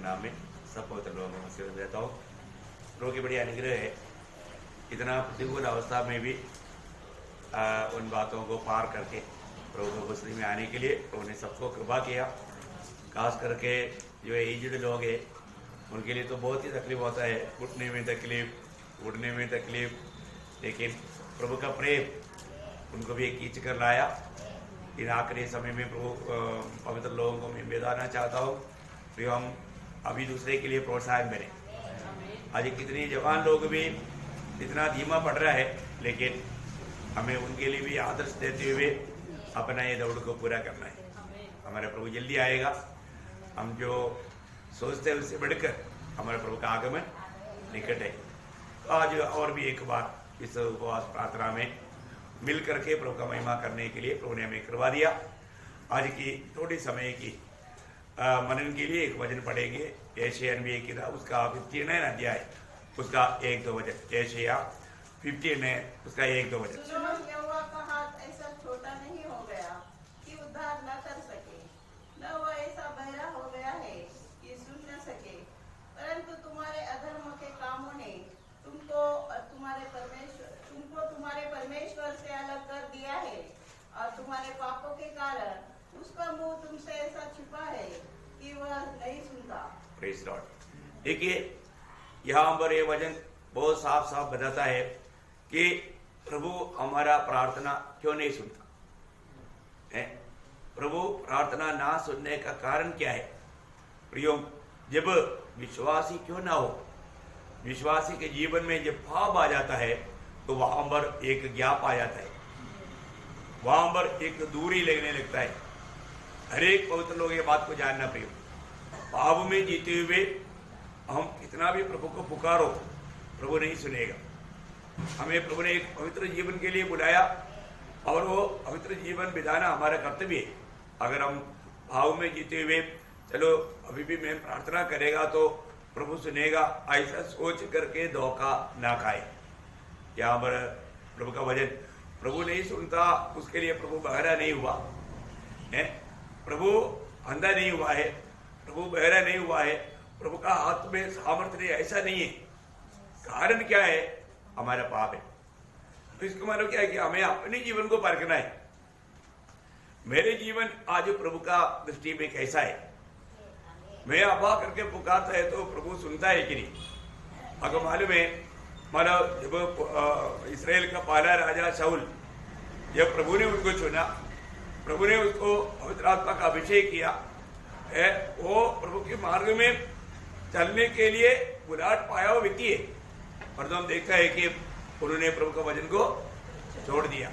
नाम में सब पवित्र लोगों को मसीह में देता हूँ। प्रभु की बड़ी अनुग्रह है, इतना प्रतिकूल अवस्था में भी उन बातों को पार करके प्रभु को मसीह में आने के लिए प्रभु ने सबको कृपा किया। खास करके जो एजड लोग हैं उनके लिए तो बहुत ही तकलीफ होता है, उठने में तकलीफ, उड़ने में तकलीफ, लेकिन प्रभु का प्रेम उनको भी एक खींच कर लाया। इन आखिरी समय में प्रभु पवित्र लोगों को मैं बेदाना चाहता हूँ कि हम अभी दूसरे के लिए प्रोत्साहन बने। आज कितने जवान लोग भी इतना धीमा पड़ रहा है, लेकिन हमें उनके लिए भी आदर्श देते हुए अपना ये दौड़ को पूरा करना है। हमारा प्रभु जल्दी आएगा। हम जो सोचते हैं उससे बढ़कर हमारे प्रभु का आगमन निकट है। तो आज और भी एक बार इस उपवास प्रार्थना में मिल करके प्रभु का महिमा करने के लिए प्रभु ने हमें करवा दिया। आज की थोड़ी समय की मनन के लिए एक वचन पढ़ेंगे, यशायाह 91 की उसका 59 अध्याय उसका 1-2 वचन। यशायाह 59 है उसका 1-2 वचन। यहोवा का हाथ ऐसा छोटा नहीं हो गया कि उद्धार न कर सके, न वह ऐसा बहरा हो गया है कि सुन न सके, परंतु तुम्हारे अधर्म के कामों ने तुमको तुम्हारे परमेश्वर से अलग कर दिया है, और तुम्हारे पापों के कारण उसका मुंह तुमसे ऐसा छिपा है कि वह नहीं सुनता। Praise Lord. देखिए यहाँ पर ये वचन बहुत साफ साफ बताता है कि प्रभु हमारा प्रार्थना क्यों नहीं सुनता है। प्रभु प्रार्थना ना सुनने का कारण क्या है? प्रियो, जब विश्वासी क्यों ना हो, विश्वासी के जीवन में जब पाप आ जाता है तो वहां पर एक गैप आ जाता है, वहां पर एक दूरी लगने लगता है। हर एक पवित्र लोग ये बात को जानना प्रियो, पाप में जीते हुए हम कितना भी प्रभु को पुकारो प्रभु नहीं सुनेगा। हमें प्रभु ने एक पवित्र जीवन के लिए बुलाया और वो पवित्र जीवन बिताना हमारा कर्तव्य है। अगर हम भाव में जीते हुए चलो अभी भी मैं प्रार्थना करेगा तो प्रभु सुनेगा, ऐसा सोच करके धोखा ना खाए। यहाँ पर प्रभु का वचन, प्रभु नहीं सुनता उसके लिए प्रभु बहरा नहीं हुआ है, प्रभु अंधा नहीं हुआ है, प्रभु बहरा नहीं हुआ है, प्रभु का हाथ में सामर्थ्य नहीं, ऐसा नहीं है। कारण क्या है? हमारा पाप है। तो इसका मतलब क्या है कि हमें अपने जीवन को परखना है। मेरे जीवन आज प्रभु का दृष्टि में कैसा है? मैं अबा करके पुकारता है तो प्रभु सुनता है कि नहीं? अगर मालूम है, मानो जब इस्राएल का पहला राजा शाऊल, जब प्रभु ने उनको चुना, प्रभु ने उसको पवित्र आत्मा का अभिषेक किया है, वो प्रभु के मार्ग में चलने के लिए बुलाहट पाया हुआ व्यक्ति है। और तो हम देखता है कि उन्होंने प्रभु का वचन को छोड़ दिया,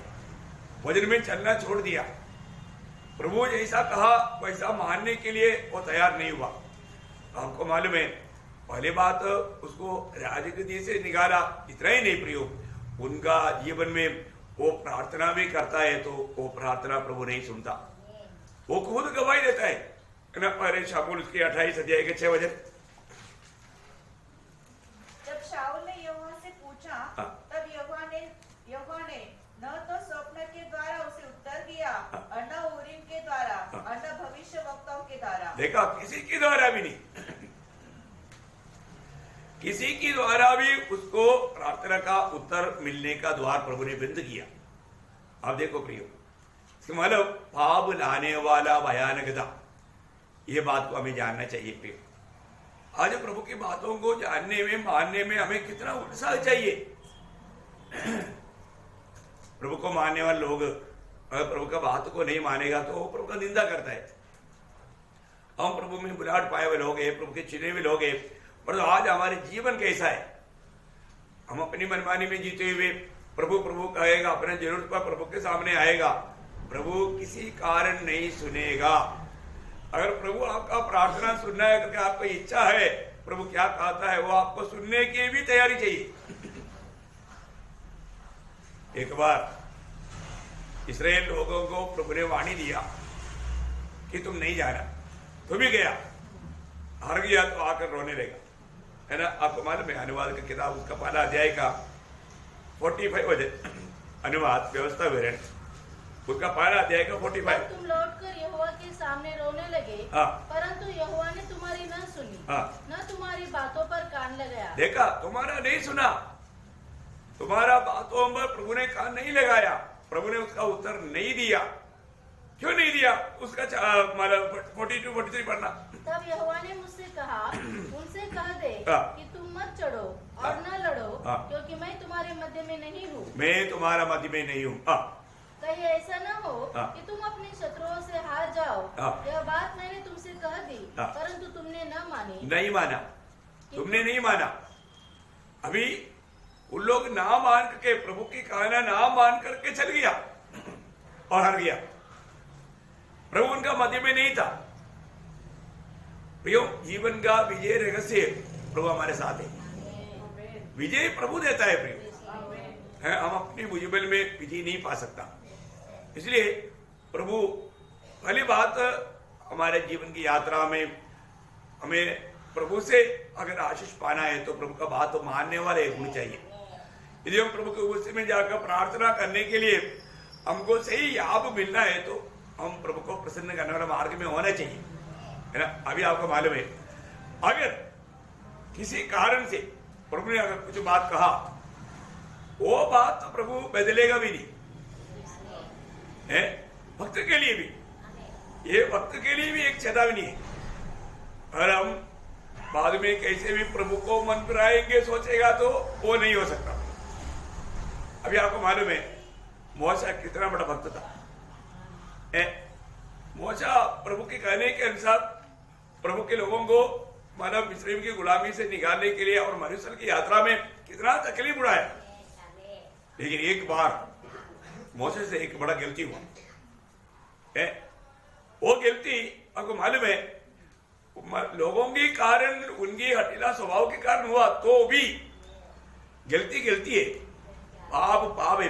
वचन में चलना छोड़ दिया। प्रभु जैसा कहा वैसा मानने के लिए वो तैयार नहीं हुआ। हमको मालूम है, पहले बात उसको राजगद्दी से निकाला, इतना ही नहीं प्रियो, उनका जीवन में वो प्रार्थना भी करता है तो वो प्रार्थना प्रभु नहीं सुनता। वो खुद गवाही देता है ना। पहले शाऊल के 28 अध्याय के 6 वचन। जब शाऊल ने यहोवा से पूछा, तब यहोवा ने न तो स्वप्न के द्वारा उसे उत्तर दिया और न उरीम के द्वारा और न भविष्यवक्ताओं के द्वारा। देखा, किसी के द्वारा भी नहीं, किसी की द्वारा भी उसको प्रार्थना का उत्तर मिलने का द्वार प्रभु ने बंद किया। अब देखो प्रियो, मतलब पाप लाने वाला भयानक था, ये बात को हमें जानना चाहिए प्रियो। आज प्रभु की बातों को जानने में, मानने में हमें कितना उत्साह चाहिए। प्रभु को मानने वाले लोग अगर प्रभु का बात को नहीं मानेगा तो वो प्रभु का निंदा करता है। हम प्रभु में बुलाहट पाए हुए लोग हैं, प्रभु के चुने हुए लोग हैं, पर आज हमारे जीवन कैसा है? हम अपनी मनमानी में जीते हुए प्रभु प्रभु कहेगा, अपने जरूरत पर प्रभु के सामने आएगा, प्रभु किसी कारण नहीं सुनेगा। अगर प्रभु आपका प्रार्थना सुनना है क्योंकि आपको इच्छा है, प्रभु क्या कहता है वो आपको सुनने की भी तैयारी चाहिए। एक बार इस्राएल लोगों को प्रभु ने वाणी दिया कि तुम नहीं जाना, तुम ही गया, हार गया तो आकर रोने लगा, है ना। आपको मालूम है, अनुवाद का किताब उसका पहला अध्याय का 45 वचन, अनुवाद व्यवस्था विवरण उसका पहला अध्याय का 45। तुम लौटकर यहोवा के सामने रोने लगे, हाँ। परंतु यहोवा ने तुम्हारी न सुनी, हाँ। न तुम्हारी बातों पर कान लगाया। देखा, तुम्हारा नहीं सुना, तुम्हारा बातों पर प्रभु ने कान नहीं लगाया, प्रभु ने उसका उत्तर नहीं दिया। क्यों नहीं दिया? उसका मतलब 42-43 पढ़ना। तब यहोवा ने मुझसे कहा, उनसे कह दे हाँ। कि तुम मत चढ़ो और हाँ। न लड़ो, हाँ। क्योंकि मैं तुम्हारे मध्य में नहीं हूँ। मैं तुम्हारा मध्य में नहीं हूँ। कहीं ऐसा न हो हाँ। कि तुम अपने शत्रुओं से हार जाओ। हाँ। यह बात मैंने तुमसे कह दी, हाँ। परंतु तुमने न मानी। नहीं माना, तुमने नहीं माना। अभी उन लोग ना मान करके, प्रभु की कहना ना मान करके चल गया और हार गया। प्रभु उनका मध्य में नहीं था। प्रियो, जीवन का विजय रहस्य प्रभु हमारे साथ है। विजय प्रभु देता है प्रियो, है, हम अपनी मुजीबल में विजय नहीं पा सकता। इसलिए प्रभु, पहली बात, हमारे जीवन की यात्रा में हमें प्रभु से अगर आशीष पाना है तो प्रभु का बात तो मानने वाले होनी चाहिए। यदि हम प्रभु के उपस्थिति में जाकर प्रार्थना करने के लिए हमको सही लाभ मिलना है तो हम प्रभु को प्रसन्न करने वाले मार्ग में होना चाहिए, है ना। अभी आपको मालूम है, अगर किसी कारण से प्रभु ने अगर कुछ बात कहा, वो बात तो प्रभु बदलेगा भी नहीं, है। भक्त के लिए भी, ये भक्त के लिए भी एक चेतावनी है। और हम बाद में कैसे भी प्रभु को मन फिराएंगे सोचेगा तो वो नहीं हो सकता। अभी आपको मालूम है मूसा कितना बड़ा भक्त था। मूसा प्रभु के कहने के अनुसार प्रभु के लोगों को मानव मिस्र की गुलामी से निकालने के लिए और मरुस्थल की यात्रा में कितना तकलीफ उड़ाया। लेकिन एक बार मूसा से एक बड़ा गलती हुआ, वो गलती आपको मालूम है लोगों के कारण, उनके हठीला स्वभाव के कारण हुआ, तो भी गलती गलती है, पाप पाप है।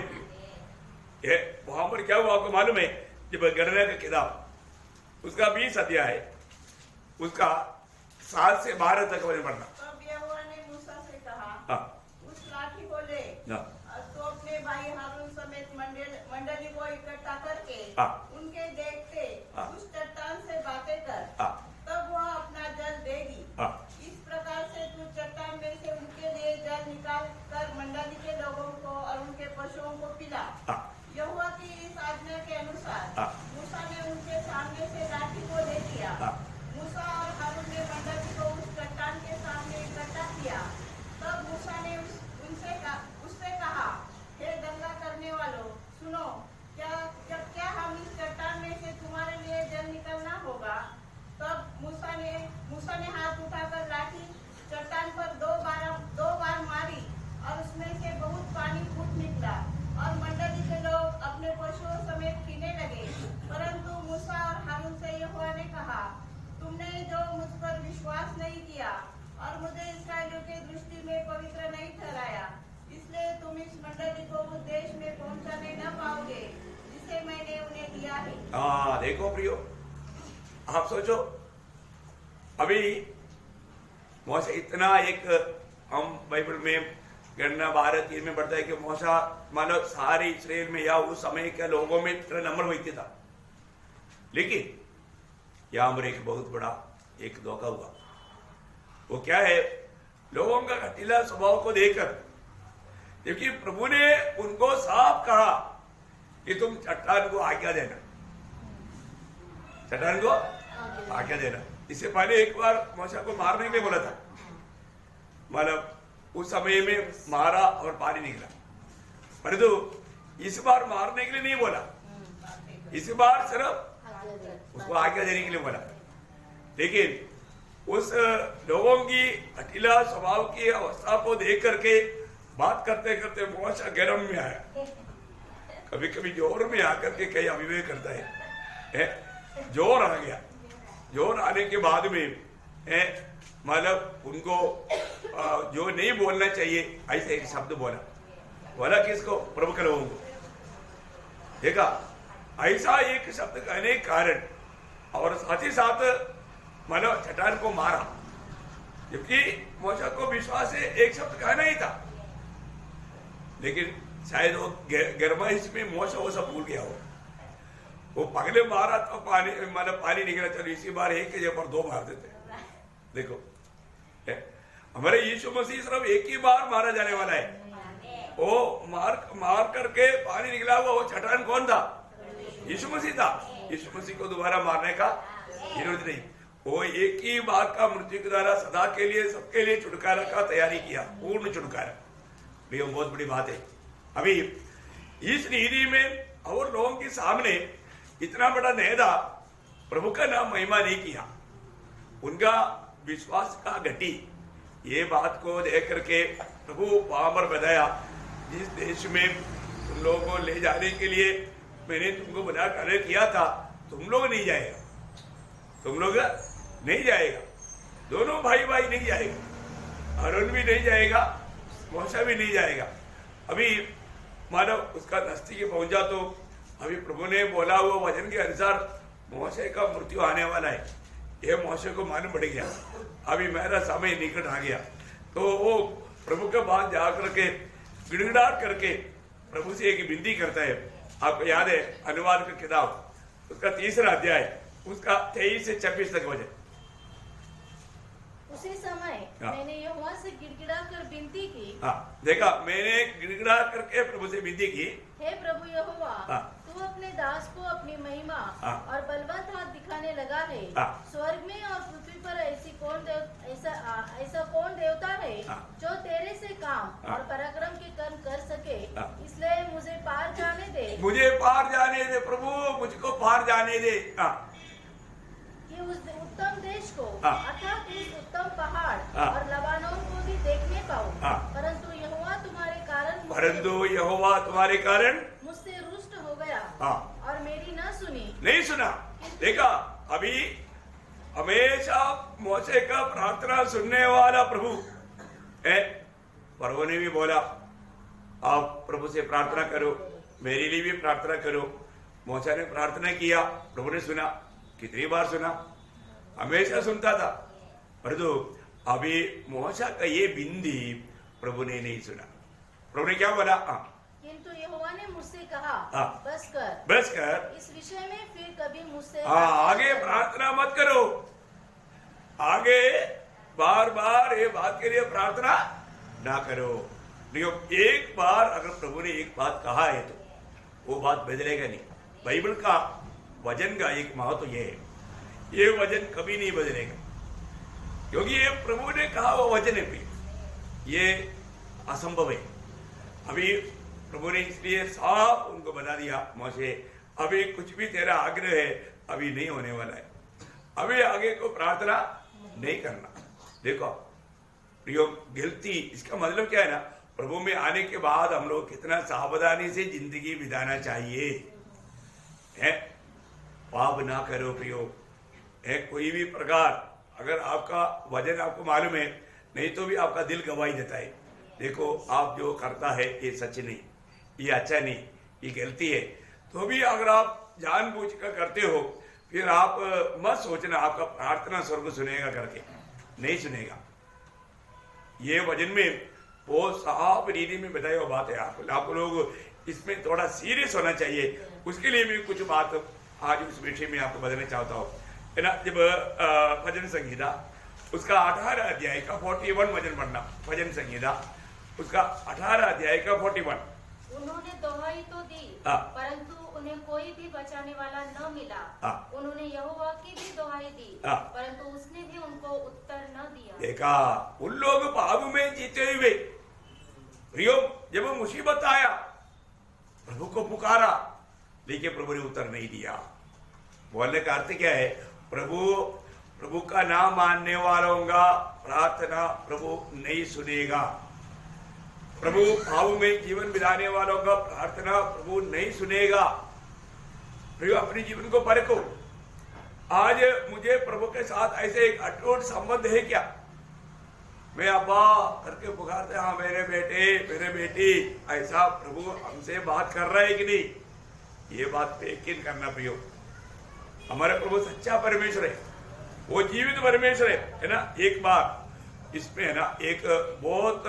ये वहां पर क्या हुआ आपको मालूम है? जब गणना का किताब उसका 20 अध्याय है, उसका 7 से 12 तक वजन पढ़ना। तब यहोवा ने मूसा से कहा, हाँ। उस लाठी को ले, हाँ। तो अपने भाई हारून समेत मंडली को इकट्ठा करके हाँ। उनके देखते हाँ। उस चट्टान से बातें कर, हाँ। तब वह अपना जल देगी। हाँ। इस प्रकार से तू चट्टान में से उनके लिए जल निकाल कर मंडली के लोगों को और उनके पशुओं को पिला। हाँ। यहोवा की इस आज्ञा के अनुसार हाँ। मूसा ने उनके सामने से लाठी को ले लिया। हाँ। मूसा और हारून ने मंडली को उस चट्टान के सामने इकट्ठा किया। तब मूसा ने उससे कहा, हे दंगा करने वालों, सुनो, क्या हम इस चट्टान में से तुम्हारे लिए जल निकलना होगा? तब मूसा ने हाथ उठाकर लाठी चट्टान पर दो बार मारी और उसमें से बहुत पानी फूट निकला और मंडली के लोग अपने पशुओं समेत पीने लगे। परंतु मूसा और हारून से यहोवा ने कहा, तुमने जो मुझ पर विश्वास नहीं किया और मुझे इस्राएलियों के दृष्टि में पवित्र नहीं ठहराया, इसलिए तुम इस मंडली को उस देश में पहुंचाने न पाओगे जिसे मैंने उन्हें दिया है। हाँ, देखो प्रियो, आप सोचो, अभी मूसा इतना एक, हम बाइबल में गणना 12:3 में पढ़ता है कि मूसा मानो सारे इस्राएल में या उस समय के लोगों में इतना नंबर व्यक्ति था। लेकिन यहां पर एक बहुत बड़ा एक धोखा हुआ। वो क्या है? लोगों का घटीला स्वभाव को देखकर, जबकि प्रभु ने उनको साफ कहा कि तुम चट्टान को आज्ञा देना, चट्टान को आज्ञा देना। इससे पहले एक बार मूसा को मारने के लिए बोला था, मतलब उस समय में मारा और पानी निकला। परंतु इस बार मारने के लिए नहीं बोला, इस बार सिर्फ उसको आज्ञा देने के लिए बोला। लेकिन उस लोगों की हठीला स्वभाव की अवस्था को देख करके बात करते करते मूसा गर्म में आया। कभी कभी जोर में आकर के कई अभिवेक करता है, जोर आ गया। जोर आने के बाद में मतलब उनको जो नहीं बोलना चाहिए ऐसे एक शब्द बोला किसको? प्रभु के लोगों को। देखा, ऐसा एक शब्द कहने के कारण और साथ ही साथ मतलब चट्टान को मारा, जबकि मूसा को विश्वास है एक शब्द कहना ही था। लेकिन शायद वो गरमाइश में मूसा वो सब भूल गया हो। वो पगले मारा तो पानी मतलब पानी निकला, चलो इसी बार एक के जगह पर 2 मार देते, देखो हमारे यीशु मसीह सिर्फ एक ही बार मारा जाने वाला है। वो मार करके पानी निकला हुआ वो चट्टान कौन था? यीशु मसीह था। यीशु मसीह को दोबारा मारने का जरूरत नहीं। वो एक ही बार का मृत्यु के द्वारा सदा के लिए सबके लिए छुटकारा का तैयारी किया, पूर्ण छुटकारा। ये बहुत बड़ी बात है। अभी इस नीति में और लोगों के सामने इतना बड़ा नेता प्रभु का नाम महिमा नहीं किया, उनका विश्वास का घटी। ये बात को देख करके प्रभु वहां पर बताया, जिस देश में तुम लोगों को ले जाने के लिए मैंने तुमको बना कार्य किया था, तुम लोग नहीं जाएगा, तुम लोग नहीं जाएगा, दोनों भाई भाई नहीं जाएगा, हारून भी नहीं जाएगा, मूसा भी नहीं जाएगा। अभी मानो उसका नजदीक पहुंचा तो अभी प्रभु ने बोला हुआ वचन के अनुसार मूसा का मृत्यु आने वाला है। ये मूसा को मालूम पड़ गया, अभी मेरा समय निकट आ गया। तो वो प्रभु के पास जाकर के गिड़गिड़ाहट करके प्रभु से एक विनती करता है। आपको याद है अनुवाद का किताब, उसका 3रा अध्याय, उसका 23 से 26 तक वचन। उसी समय मैंने यहोवा से गिड़गिड़ा कर विनती की। देखा, मैंने गिड़गिड़ा करके प्रभु से विनती की, हे प्रभु यहोवा, तू अपने दास को अपनी महिमा और बलवंत हाथ दिखाने लगा है। स्वर्ग में और पृथ्वी पर ऐसा कौन देवता है जो तेरे से काम और पराक्रम के कर्म कर सके। इसलिए मुझे पार जाने दे, मुझे पार जाने दे प्रभु, मुझको पार जाने दे कि उस उत्तम देश को अर्थात उस उत्तम पहाड़ और लबानोन को भी देखने पाऊं। परंतु यहोवा तुम्हारे कारण मुझसे रुष्ट हो गया और मेरी न सुनी। नहीं सुना। देखा, अभी हमेशा मूसा का प्रार्थना सुनने वाला प्रभु है। प्रभु ने भी बोला आप प्रभु से प्रार्थना करो, मेरे लिए भी प्रार्थना करो। मूसा ने प्रार्थना किया, प्रभु ने सुना। कितनी बार सुना? हमेशा सुनता था, परंतु अभी मूसा का ये बिंदी प्रभु ने नहीं सुना। प्रभु ने क्या बोला? किंतु यहोवा ने मुझसे कहा, बस कर, इस विषय में फिर कभी मुझसे आगे प्रार्थना मत करो। आगे बार बार ये बात के लिए प्रार्थना ना करो। देखो, एक बार अगर प्रभु ने एक बात कहा है तो वो बात बदलेगा नहीं। बाइबल का वचन का एक महत्व ये है, ये वचन कभी नहीं बदलेगा, क्योंकि ये प्रभु ने कहा वो वचन है, ये असंभव है। अभी प्रभु ने इसलिए साफ उनको बता दिया, मूसा अभी कुछ भी तेरा आग्रह है अभी नहीं होने वाला है, अभी आगे को प्रार्थना नहीं करना। देखो प्रियो, गलती इसका मतलब क्या है ना, प्रभु में आने के बाद हम लोग कितना सावधानी से जिंदगी बिताना चाहिए है। पाप ना करो प्रियो, है कोई भी प्रकार। अगर आपका वजन आपको मालूम है, नहीं तो भी आपका दिल गवाही देता है। देखो, आप जो करता है ये सच नहीं, ये अच्छा नहीं, ये गलती है, तो भी अगर आप जानबूझ कर करते हो, फिर आप मत सोचना आपका प्रार्थना स्वर्ग सुनेगा करके, नहीं सुनेगा। ये वचन में वो साफ रीति में बताई हुआ बात है। आप लोग इसमें थोड़ा सीरियस होना चाहिए। उसके लिए मैं कुछ बात आज उस विषय में आपको बताना चाहता हूँ, है ना। जब भजन संगीता उसका 18 अध्याय का 41 वचन पढ़ना, भजन संगीता उसका 18 अध्याय का 41। उन्होंने दोहाई तो दी, परंतु उन्हें कोई भी बचाने वाला न मिला। उन्होंने यहोवा की भी दोहाई दी, परंतु उसने भी उनको उत्तर न दिया। देखा, उन लोग पाप में जीते हुए प्रियो, जब मुसीबत आया प्रभु को पुकारा, लेकिन प्रभु ने उत्तर नहीं दिया। बोलने का अर्थ क्या है? प्रभु का नाम मानने वालों का प्रार्थना प्रभु नहीं सुनेगा। प्रभु भाव में जीवन बिताने वालों का प्रार्थना प्रभु नहीं सुनेगा। प्रभु अपने जीवन को परखो। आज मुझे प्रभु के साथ ऐसे एक अटूट संबंध है क्या? मैं अब्बा करके पुकारते, हाँ मेरे बेटे मेरे बेटी, ऐसा प्रभु हमसे बात कर रहा है कि नहीं? ये बात पे यकीन करना प्रियो। हमारे प्रभु सच्चा परमेश्वर है, वो जीवित परमेश्वर है ना। एक बार इसमें है ना एक बहुत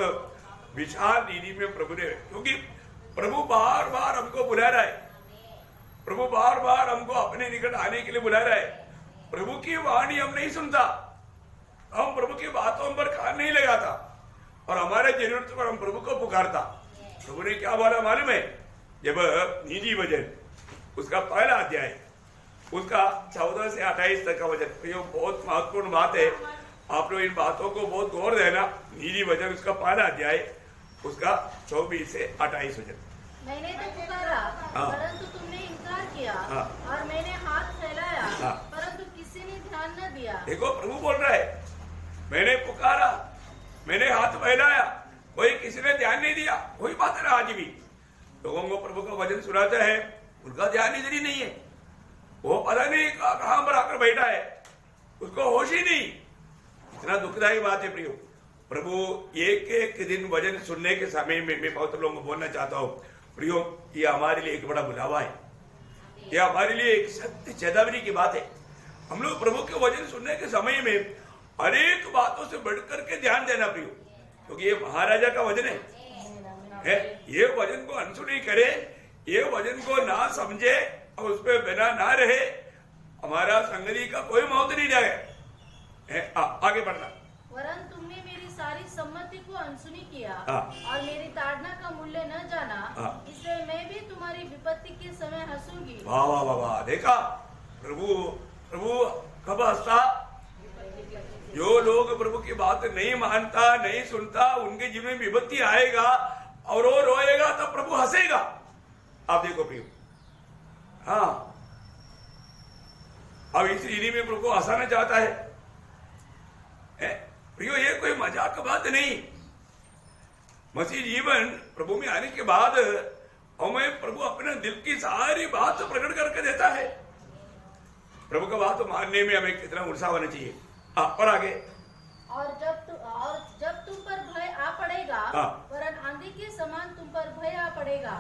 विशाल नीति में प्रभु ने, क्योंकि प्रभु बार बार हमको बुला रहा है, प्रभु बार बार हमको अपने निकट आने के लिए बुला रहा है। प्रभु की वाणी हम नहीं सुनता, हम आता और हमारे जरूरत पर हम प्रभु को पुकारता। प्रभु ने क्या बोला मालूम है? जब निजी वचन उसका पहला अध्याय उसका 14 से 28 तक का वचन, ये बहुत महत्वपूर्ण बात है। आप लोग इन बातों को बहुत गौर देना। निजी वचन उसका पहला अध्याय उसका 24 से 28 वचन। मैंने तो पुकारा परंतु तुमने इनकार किया और मैंने हाथ फैलाया परंतु किसी ने ध्यान न दिया। देखो प्रभु बोल रहा है, मैंने पुकारा, मैंने हाथ फैलाया, कोई किसी ने ध्यान नहीं दिया। वही बात है ना आज भी लोगों को प्रभु का वचन सुनाता है, उनका ध्यान इधर ही नहीं है। वो पता नहीं कहां पर आकर बैठा है, उसको होश ही नहीं। इतना दुखदायी बात है प्रियो। प्रभु एक एक दिन वचन सुनने के समय में मैं बहुत लोगों को बोलना चाहता हूँ प्रियो, ये हमारे लिए एक बड़ा बुलावा है, ये हमारे लिए एक सत्य चेतावनी की बात है। हम लोग प्रभु के वचन सुनने के समय में अनेक बातों से बढ़कर के ध्यान देना प्रियो, क्योंकि ये महाराजा का वचन है। ये वचन को अनसुनी करे, ये वचन को ना समझे और उस पर बिना ना रहे, हमारा संगति का कोई मौत नहीं जाए। आगे बढ़ना। वरन तुमने मेरी सारी सम्मति को अनसुनी किया और मेरी ताड़ना का मूल्य न जाना, इसलिए मैं भी तुम्हारी विपत्ति के समय हंसूंगी। वाह वाह वाह वाह, देखा प्रभु कब हंसता? जो लोग प्रभु की बात नहीं मानता, नहीं सुनता, उनके जीवन में विपत्ति आएगा और वो रोएगा तो प्रभु हंसेगा। आप देखो प्रियो, हाँ अब इस रीति में प्रभु हंसाना चाहता है। प्रियो ये कोई मजाक का बात नहीं। मसीह जीवन प्रभु में आने के बाद हमें प्रभु अपने दिल की सारी बात प्रकट करके देता है। प्रभु का बात मानने में हमें कितना उत्साह होना चाहिए। और आगे, और जब तुम पर भय आ पड़ेगा, वरन आंधी के समान तुम पर भय आ पड़ेगा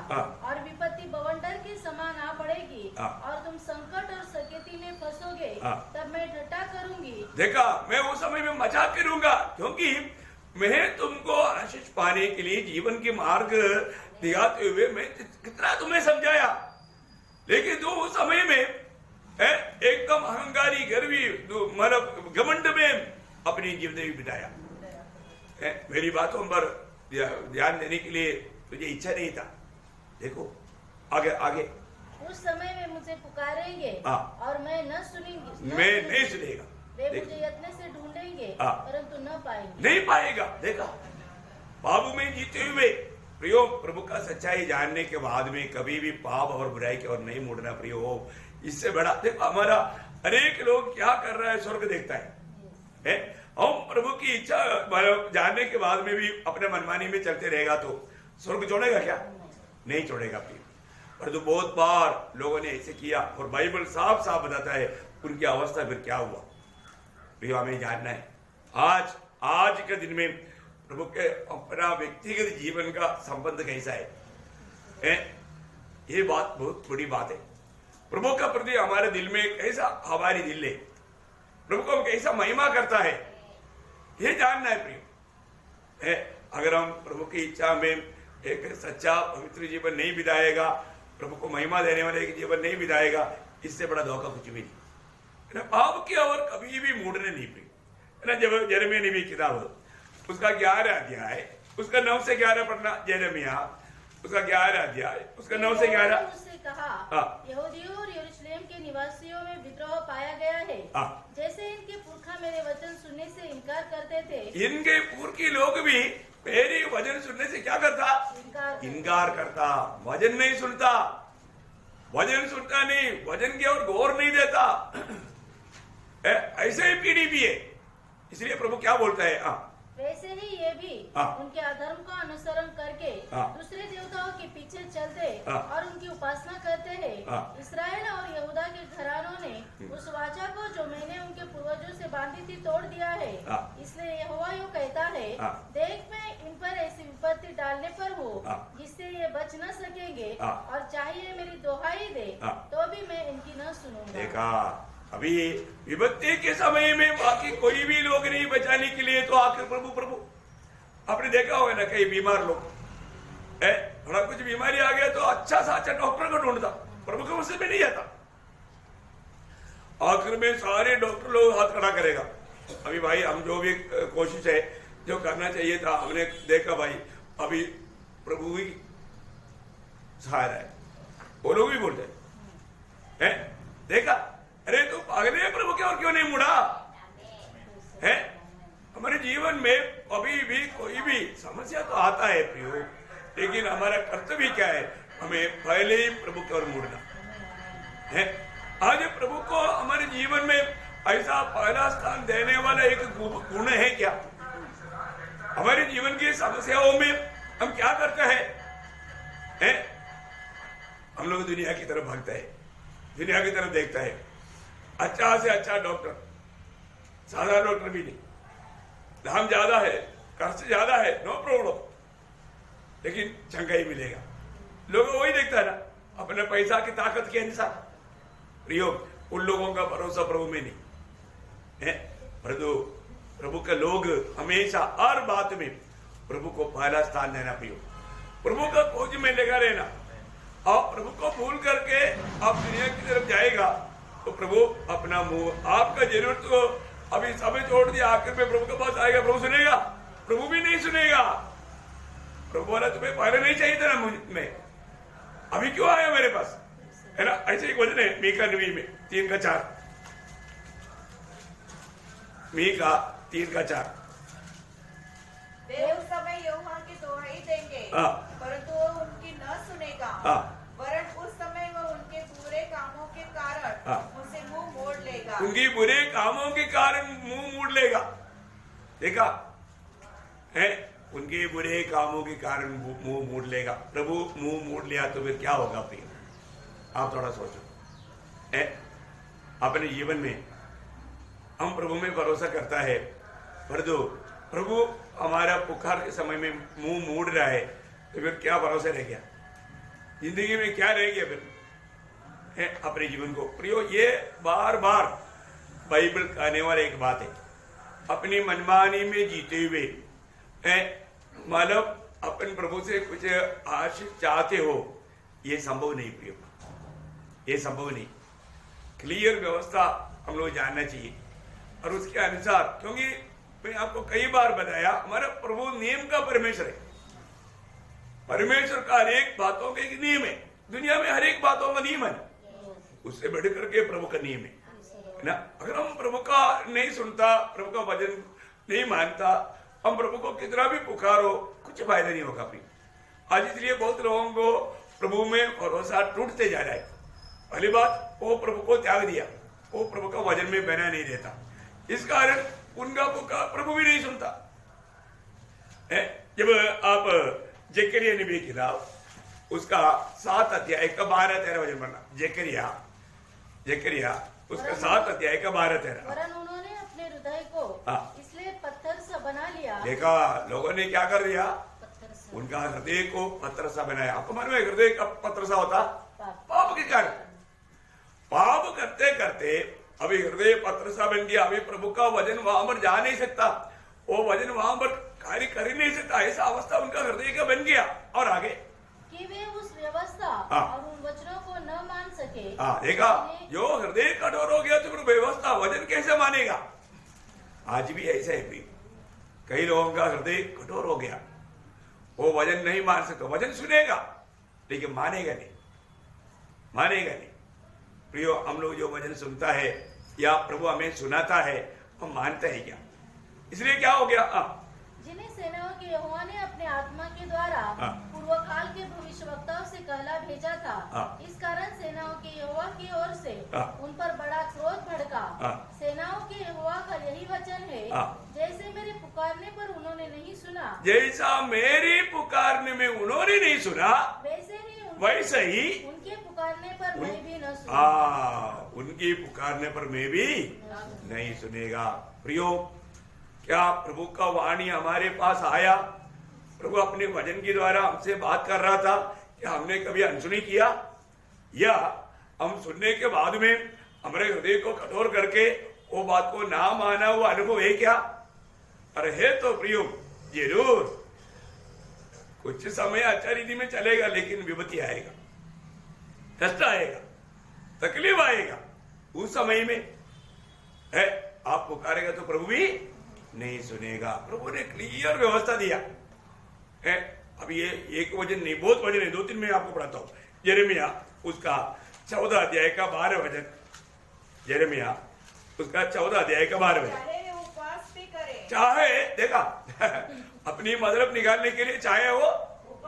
और विपत्ति बवंडर के समान आ पड़ेगी और तुम संकट और सकेती में फंसोगे, तब मैं ठट्ठा करूंगी। देखा, मैं उस समय में मजाक करूंगा, क्योंकि मैं तुमको आशीष पाने के लिए जीवन के मार्ग दिखाते हुए मैं कितना तुम्हें समझाया, लेकिन तुम उस समय में एकदम अहंकारी, गर्वी, मतलब घमंड में अपनी जिंदगी बिताया। मेरी बातों पर ध्यान देने के लिए तुझे इच्छा नहीं था। देखो आगे आगे, उस समय में मुझे पुकारेंगे और मैं न सुनेंगी, मैं नहीं सुनेगा। वे मुझे यत्न से ढूंढेंगे परंतु न पाएंगे। नहीं पाएगा। देखा, बाबू में जीते हुए प्रियो, प्रभु का सच्चाई जानने के बाद में कभी भी पाप और बुराई की ओर नहीं मुड़ना प्रियो हो। इससे बड़ा देखो, हमारा अनेक लोग क्या कर रहा है, स्वर्ग देखता है। हम प्रभु की इच्छा जानने के बाद में भी अपने मनमानी में चलते रहेगा तो स्वर्ग छोड़ेगा क्या? नहीं छोड़ेगा प्रिय। परंतु बहुत बार लोगों ने ऐसे किया और बाइबल साफ साफ बताता है उनकी अवस्था फिर क्या हुआ। प्रिय, हमें जानना है आज के दिन में प्रभु के अपना व्यक्तिगत जीवन का संबंध कैसा है। ये बात बहुत बड़ी बात है। प्रभु का प्रति हमारे दिल में कैसा हमारी दिल है, प्रभु को हम कैसा महिमा करता है, ये जानना है प्रिय। अगर हम प्रभु की इच्छा में एक सच्चा पवित्र जीवन नहीं बिताएगा, प्रभु को महिमा देने वाले एक जीवन नहीं बिताएगा, इससे बड़ा धोखा कुछ भी नहीं। पाप की ओर कभी भी मुड़ने नहीं प्रिय। जब यिर्मयाह नबी किताब उसका 11 अध्याय उसका 9 से 11 पढ़ना। यिर्मयाह उसका 11 अध्याय उसका 9 से 11 कहा, यहूदियों और यरूशलेम के निवासियों में विद्रोह पाया गया है। जैसे इनके पुरखा मेरे वचन सुनने से इनकार करते थे, इनके पुरखी लोग भी मेरे वचन सुनने से क्या करता? इनकार करता। वचन नहीं सुनता, वचन सुनता नहीं, वचन की ओर गौर नहीं देता। ऐसे ही पीढ़ी भी है। इसलिए प्रभु क्या बोलता है, वैसे ही ये भी उनके अधर्म का अनुसरण करके दूसरे देवताओं के पीछे चलते और उनकी उपासना करते हैं। इस्राएल और यहूदा के घरानों ने उस वाचा को जो मैंने उनके पूर्वजों से बांधी थी तोड़ दिया है। इसलिए यहोवा यूं कहता है, देख मैं इन पर ऐसी विपत्ति डालने पर हूँ जिससे ये बच न सकेंगे, और चाहिए मेरी दोहाई दे तो भी मैं इनकी न सुनूंगा। अभी विपत्ति के समय में बाकी कोई भी लोग नहीं बचाने के लिए, तो आखिर प्रभु आपने देखा होगा ना, कई बीमार लोग थोड़ा कुछ बीमारी आ गया तो अच्छा सा अच्छा डॉक्टर को ढूंढता, प्रभु के मुझसे भी नहीं आता। आखिर में सारे डॉक्टर लोग हाथ खड़ा करेगा। अभी भाई हम जो भी कोशिश है जो करना चाहिए था हमने देखा भाई, अभी प्रभु ही सहारा है, वो लोग भी बोलते हैं, देखा अरे तू पागल है, प्रभु की ओर क्यों नहीं मुड़ा है। हमारे जीवन में अभी भी कोई भी समस्या तो आता है प्रियो, लेकिन हमारा कर्तव्य क्या है, हमें पहले ही प्रभु की ओर मुड़ना है। आज प्रभु को हमारे जीवन में ऐसा पहला स्थान देने वाला एक गुण है क्या? हमारे जीवन की समस्याओं में हम क्या करते हैं? हम लोग दुनिया की तरफ भागता है, दुनिया की तरफ देखता है, अच्छा से अच्छा डॉक्टर, साधारण डॉक्टर भी नहीं, दाम ज्यादा है, खर्च ज्यादा है, नो प्रॉब्लम, लेकिन चंगा ही मिलेगा। लोग वही देखता है ना, अपने पैसा की ताकत के अनुसार। प्रयोग उन लोगों का भरोसा प्रभु में नहीं है। प्रभु के लोग हमेशा हर बात में प्रभु को पहला स्थान देना, प्रभु का खोज में लगा रहना। और प्रभु को भूल करके आप दुनिया की तरफ जाएगा तो प्रभु अपना मुंह, आपका जरूरत को अभी समय छोड़ दिया, आखिर में प्रभु के पास आएगा, प्रभु सुनेगा? प्रभु भी नहीं सुनेगा। प्रभु बोला तुम्हें पहले नहीं चाहिए था ना मुझ में, अभी क्यों आया मेरे पास, है ना। ऐसे एक वचन है मीका 9 में 3-4, मीका 3-4। वे उस समय यहोवा की दुहाई देंगे, परंतु वो उनकी न सुनेगा, वरन उस समय वो उनके बुरे कामों के कारण उनसे मुंह मोड़ लेगा। उनकी बुरे कामों के कारण मुंह मोड़ लेगा। देखा है, उनके बुरे कामों के कारण मुंह मोड़ लेगा। प्रभु मुंह मोड़ लिया तो फिर क्या होगा प्रिय? आप थोड़ा सोचो। अपने जीवन में हम प्रभु में भरोसा करता है, परंतु प्रभु हमारा पुकार के समय में मुंह मोड़ रहा है तो फिर क्या भरोसा रह गया? जिंदगी में क्या रह गया फिर? अपने जीवन को प्रियो, ये बार बार बाइबल कहने वाला एक बात है। अपनी मनमानी में जीते हुए मतलब अपन प्रभु से कुछ आशीष चाहते हो, ये संभव नहीं प्रियो, ये संभव नहीं। क्लियर व्यवस्था हम लोग जानना चाहिए और उसके अनुसार, क्योंकि मैं आपको कई बार बताया हमारा प्रभु नियम का परमेश्वर है। परमेश्वर का हर एक बातों का एक नियम है। दुनिया में हर एक बातों का नियम है, उससे बढ़ करके प्रभु का नियम है ना। अगर हम प्रभु का नहीं सुनता, प्रभु का वचन नहीं मानता, हम प्रभु को कितना भी पुकारो, कुछ फायदा नहीं होगा प्रिय। आज इसलिए बहुत लोगों को प्रभु में भरोसा टूटते जा रहा है। पहली बात, वो प्रभु को त्याग दिया, वो प्रभु का वचन में बहना नहीं देता, इस कारण उनका पुकार प्रभु भी नहीं सुनता है। जब आप जकरिया नबी की किताब उसका 7 अध्याय का 12-13 वचन पढ़ना, जकरिया उसका 7 अध्याय का 12-13। वरन उन्होंने अपने हृदय को इसलिए पत्थर सा बना लिया। देखा लोगों ने क्या कर दिया? उनका हृदय को पत्थर सा बनाया। आपको मालूम है हृदय का पत्थर सा होता? पाप के कारण। पाप करते करते अभी हृदय पत्थर सा बन गया। अभी प्रभु का वचन वहां पर जा नहीं सकता, वो वचन वहां पर कार्य कर ही नहीं सकता। ऐसा अवस्था उनका हृदय का बन गया। और आगे कि वे उस व्यवस्था और उन वचनों को न मान सके। देखा, जो हृदय कठोर हो गया तो फिर व्यवस्था वचन कैसे मानेगा? आज भी ऐसा है प्रिय, कई लोगों का हृदय कठोर हो गया, वो वचन नहीं मान सकता। वचन सुनेगा लेकिन मानेगा नहीं, मानेगा नहीं। प्रियो, हम लोग जो वचन सुनता है या प्रभु हमें सुनाता है, हम मानते हैं क्या? इसलिए क्या हो गया? जिन्हें सेनाओं के यहोवा ने अपने आत्मा के द्वारा पूर्व काल के भविष्यवक्ताओं से कहला भेजा था, इस कारण सेनाओं के यहोवा की ओर से उन पर बड़ा क्रोध भड़का। सेनाओं के यहोवा का यही वचन है, जैसे मेरे पुकारने पर उन्होंने नहीं सुना, जैसा मेरी पुकारने में उन्होंने नहीं सुना, वैसे ही उनके पुकारने पर मैं भी न सुनूंगा। उनकी पुकारने पर मैं भी नहीं सुनेगा। प्रियो, क्या प्रभु का वाणी हमारे पास आया? प्रभु अपने वचन के द्वारा हमसे बात कर रहा था, क्या हमने कभी अनसुनी किया? या हम सुनने के बाद में हमारे हृदय को कठोर करके वो बात को ना माना हुआ अनुभव है क्या? अरे है तो प्रियो, जरूर कुछ समय अच्छा रीति में चलेगा, लेकिन विपत्ति आएगा, कष्ट आएगा, तकलीफ आएगा। उस समय में है आप पुकारेगा तो प्रभु भी नहीं सुनेगा। प्रभु ने क्लियर व्यवस्था दिया है। अब ये एक वचन नहीं, बहुत वचन है, 2-3 मैं आपको पढ़ाता हूँ। यिर्मयाह उसका 14 अध्याय का 12 वचन, यिर्मयाह उसका 14 अध्याय का 12 वचन। चाहे वे उपवास भी करें, चाहे देखा अपनी मतलब निकालने के लिए चाहे वो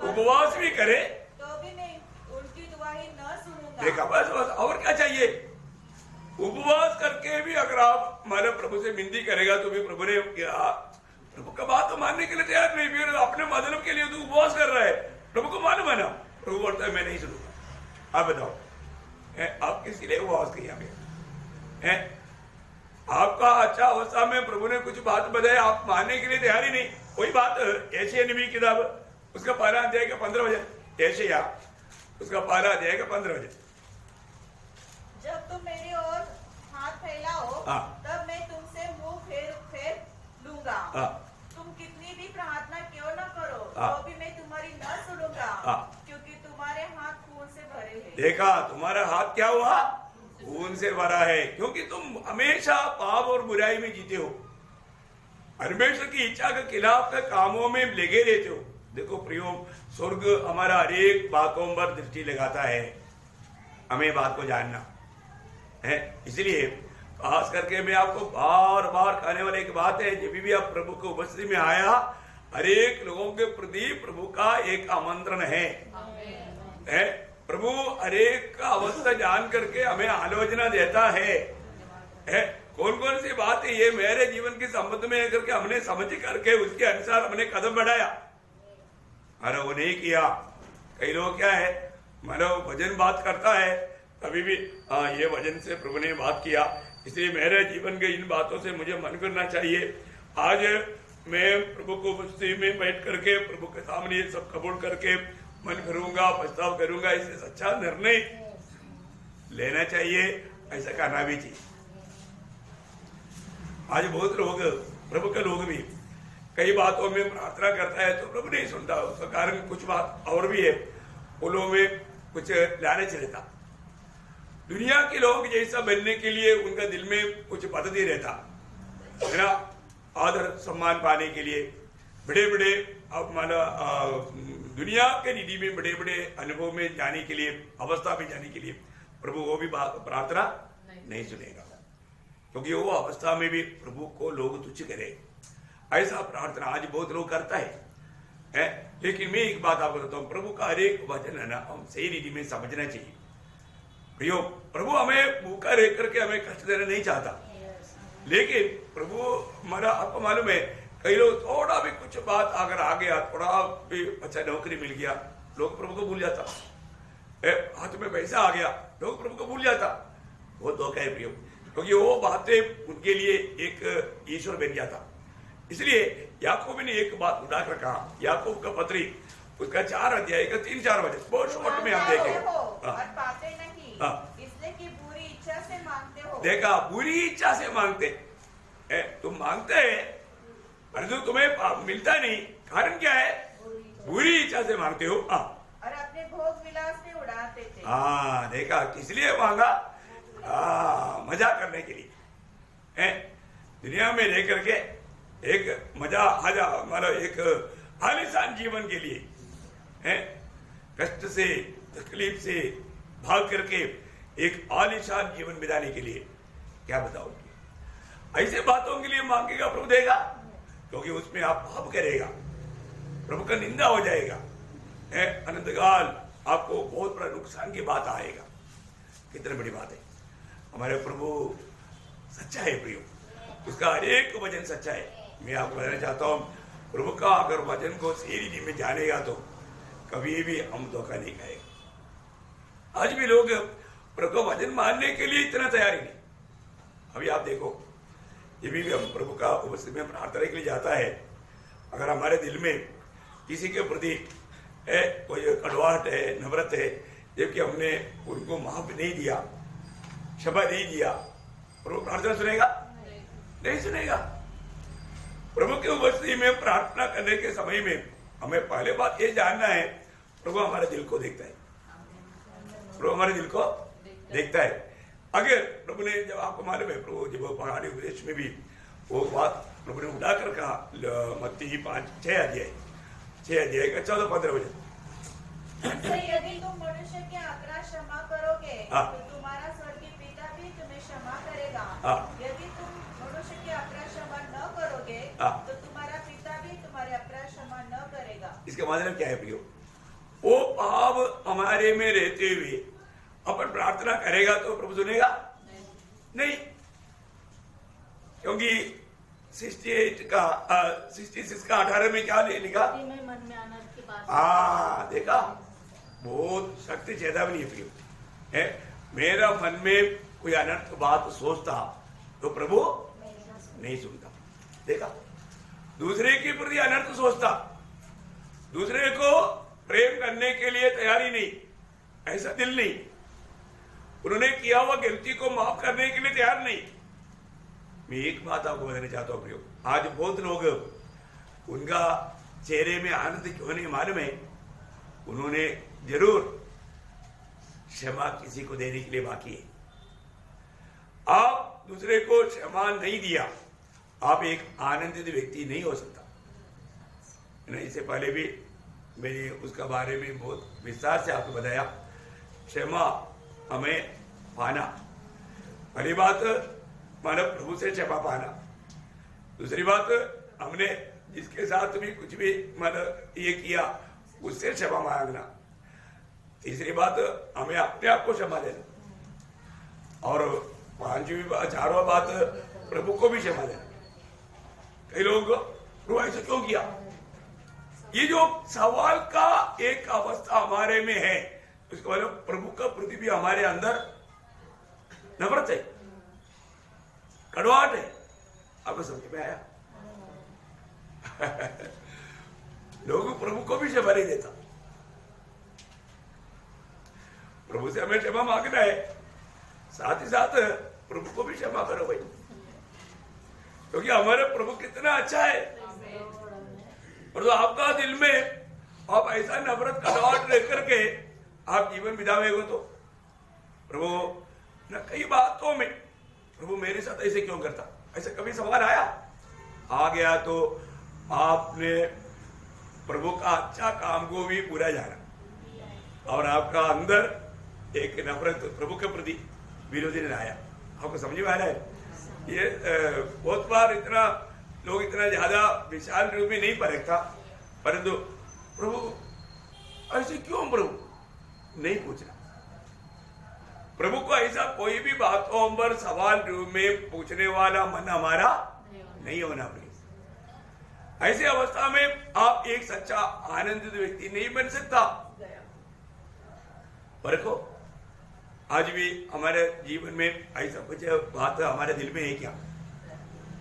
उपवास भी करे तो भी मैं उनकी दुआई न सुनूंगा। देखा, बस बस और क्या चाहिए। उपवास करके भी अगर आप हमारे प्रभु से विनती करेगा तो भी प्रभु ने क्या, प्रभु का बात तो मानने के लिए तैयार नहीं, फिर अपने मतलब के लिए तो उपवास कर रहा है। प्रभु को मालूम है ना, प्रभु बोलता है मैं नहीं सुनूंगा। आप बताओ आप किसके लिए उपवास किया है? आपका अच्छा अवस्था में प्रभु ने कुछ बात बताई, आप मानने के लिए तैयार ही नहीं। कोई बात एशिया नबी किताब उसका 1 अध्याय का 15 वचन, एशिया उसका 1 अध्याय का 15 वचन। जब तुम मेरी ओर हाथ फैलाओ तब मैं तुमसे मुंह फेर लूंगा। तुम कितनी भी प्रार्थना क्यों न करो तो भी मैं तुम्हारी न सुनूंगा, क्योंकि तुम्हारे हाथ खून से भरे हैं। देखा, तुम्हारा हाथ क्या हुआ? खून से भरा है, क्योंकि तुम हमेशा पाप और बुराई में जीते हो, परमेश्वर की इच्छा के खिलाफ के कामों में लगे रहते हो। देखो प्रियो, स्वर्ग हमारा हर एक बातों पर दृष्टि लगाता है, हमें बात को जानना है। इसलिए खास करके मैं आपको बार बार कहने वाली एक बात है, जब भी आप प्रभु की उपस्थिति में आया, हर एक लोगों के प्रति प्रभु का एक आमंत्रण है। प्रभु हर एक का अवस्था जान करके हमें आलोचना देता है। कौन कौन सी बात है ये मेरे जीवन के संबंध में करके हमने समझ करके उसके अनुसार हमने कदम बढ़ाया, अरे वो नहीं किया। कई लोग क्या है, मानो भजन बात करता है, कभी भी ये वचन से प्रभु ने बात किया, इसलिए मेरे जीवन के इन बातों से मुझे मन करना चाहिए। आज मैं प्रभु को उपस्थिति में बैठ करके प्रभु के सामने ये सब कबूल करके मन करूंगा, पछताव करूंगा, इससे सच्चा निर्णय लेना चाहिए, ऐसा करना भी चाहिए। आज बहुत लोग, प्रभु के लोग भी कई बातों में प्रार्थना करता है तो प्रभु नहीं सुनता। उसका कारण कुछ बात और भी है, उन में कुछ लालच रहता, दुनिया के लोग जैसा बनने के लिए उनका दिल में कुछ पद्धति रहता है ना, आदर सम्मान पाने के लिए, बड़े बड़े अब माना दुनिया के निधि में बड़े बड़े अनुभव में जाने के लिए, अवस्था में जाने के लिए प्रभु वो भी प्रार्थना नहीं सुनेगा, क्योंकि वो अवस्था में भी प्रभु को लोग तुच्छ करे। ऐसा प्रार्थना आज बहुत लोग करता है। लेकिन मैं एक बात आपको बताता हूँ, प्रभु का हर एक वचन है ना हम सही रीति में समझना चाहिए। प्रियो, प्रभु हमें भूखा रह करके हमें कष्ट देना नहीं चाहता, लेकिन प्रभु हमारा, आपको मालूम है कई लोग थोड़ा भी कुछ बात अगर आ गया, थोड़ा भी अच्छा नौकरी मिल गया, लोग प्रभु को भूल जाता, हाथ में पैसा आ गया, लोग प्रभु को भूल जाता। वो धोखा है प्रियो, क्योंकि वो बातें उनके लिए एक ईश्वर बन जाता। इसलिए याकूब ने एक बात उठाकर कहा, याकूब का पत्री उसका 4 अध्याय का 3-4 वचन बहुत शॉर्ट में हम देखेंगे। इसलिए कि बुरी इच्छा से मांगते हो। देखा, बुरी इच्छा से मांगते, तुम मांगते है परंतु तुम्हें मिलता नहीं, कारण क्या है? बुरी इच्छा से मांगते हो और अपने भोग विलास में उड़ाते थे। देखा, किस लिए मांगा? मजा करने के लिए। दुनिया में रह करके एक मजा मतलब एक आलीशान जीवन के लिए, कष्ट से तकलीफ से भाग करके एक आलीशान जीवन बिताने के लिए, क्या बताओगे? ऐसे बातों के लिए मांगेगा प्रभु देगा, क्योंकि उसमें आप पाप करेगा, प्रभु का निंदा हो जाएगा, अनंतकाल आपको बहुत बड़ा नुकसान की बात आएगा। कितनी बड़ी बात है, हमारे प्रभु सच्चा है प्रियो, उसका हर एक वचन सच्चा है। मैं आपको बताना चाहता हूँ, प्रभु का अगर वचन को सही रीति में जानेगा तो कभी भी हम धोखा नहीं खाएगा। आज भी लोग प्रभु का वचन मानने के लिए इतना तैयार नहीं। अभी आप देखो, ये भी हम प्रभु का उपस्थिति में प्रार्थना के लिए जाता है, अगर हमारे दिल में किसी के प्रति कोई कड़वाहट है, नफरत है, जबकि हमने उनको माफ नहीं दिया, क्षमा नहीं दिया, प्रभु प्रार्थना सुनेगा? नहीं सुनेगा। प्रभु की उपस्थिति में प्रार्थना करने के समय में हमें पहले बात ये जानना है, प्रभु हमारे दिल को देखता है, प्रभु हमारे दिल को देखता है। अगर प्रभु ने, जब आपको मालूम है प्रभु जब पहाड़ी उपदेश में भी वो बात प्रभु ने उठाकर कहा, मत्ती 5-6 अध्याय 14-15 वचन। इससे यदि तुम मनुष्य के अपराध क्षमा करोगे हाँ। तो तुम्हारा स्वर्गीय पिता भी तुम्हें क्षमा करेगा। हाँ। यदि तुम मनुष्य के अपराध क्षमा न करोगे हाँ। तो तुम्हारा पिता भी तुम्हारे अपराध क्षमा न करेगा। इसका मतलब क्या है प्रियो? वो भाव हमारे में रहते हुए अपन प्रार्थना करेगा तो प्रभु सुनेगा नहीं, क्योंकि 66 का 18 में क्या लिखा? में मन में अनर्थ की बात। देखा, बहुत शक्ति चेतावनी है प्रियो है। मेरा मन में कोई अनर्थ बात सोचता तो प्रभु नहीं सुनता। देखा, दूसरे के प्रति अनर्थ सोचता, दूसरे को प्रेम करने के लिए तैयारी नहीं, ऐसा दिल नहीं, उन्होंने किया हुआ गलती को माफ करने के लिए तैयार नहीं। मैं एक बात आपको बताना चाहता हूं प्रियो, आज बहुत लोग उनका चेहरे में आनंद क्यों नहीं मालूम है, उन्होंने जरूर क्षमा किसी को देने के लिए बाकी है। आप दूसरे को क्षमा नहीं दिया, आप एक आनंदित व्यक्ति नहीं हो सकता। इससे पहले भी मैंने उसका बारे में बहुत विस्तार से आपको बताया। क्षमा हमें पाना, पहली बात मानव प्रभु से क्षमा पाना, दूसरी बात हमने जिसके साथ भी कुछ भी मतलब ये किया उससे क्षमा मांगना, तीसरी बात हमें अपने आप को क्षमा देना, और चारों बात प्रभु को भी क्षमा देना। कई लोग प्रभु ऐसा क्यों किया, ये जो सवाल का एक अवस्था हमारे में है, उसको मतलब प्रभु का प्रति भी हमारे अंदर नफरत है, कड़वाहट है। आपको समझ में आया? लोग प्रभु को भी क्षमा नहीं देता। प्रभु से हमें क्षमा मांगना है, साथ ही साथ प्रभु को भी क्षमा करो भाई, क्योंकि हमारे प्रभु कितना अच्छा है। और तो आपका दिल में आप ऐसा नफरत का डॉट रह करके आप जीवन बितावेगो तो प्रभु न कई बातों में प्रभु मेरे साथ ऐसे क्यों करता, ऐसा कभी सवाल आया? आ गया तो आपने प्रभु का अच्छा काम को भी पूरा जाना, और आपका अंदर एक नफरत प्रभु के प्रति विरोधी ने आया। आपको समझ में आ रहा है? ये बहुत बार इतना लोग इतना ज्यादा विशाल रूप में नहीं परखता, परंतु प्रभु ऐसे क्यों प्रभु नहीं पूछना। प्रभु को ऐसा कोई भी बातों पर सवाल रूप में पूछने वाला मन हमारा नहीं होना चाहिए। ऐसी अवस्था में आप एक सच्चा आनंदित व्यक्ति नहीं बन सकता। परखो, आज भी हमारे जीवन में ऐसा कुछ बात हमारे दिल में है क्या?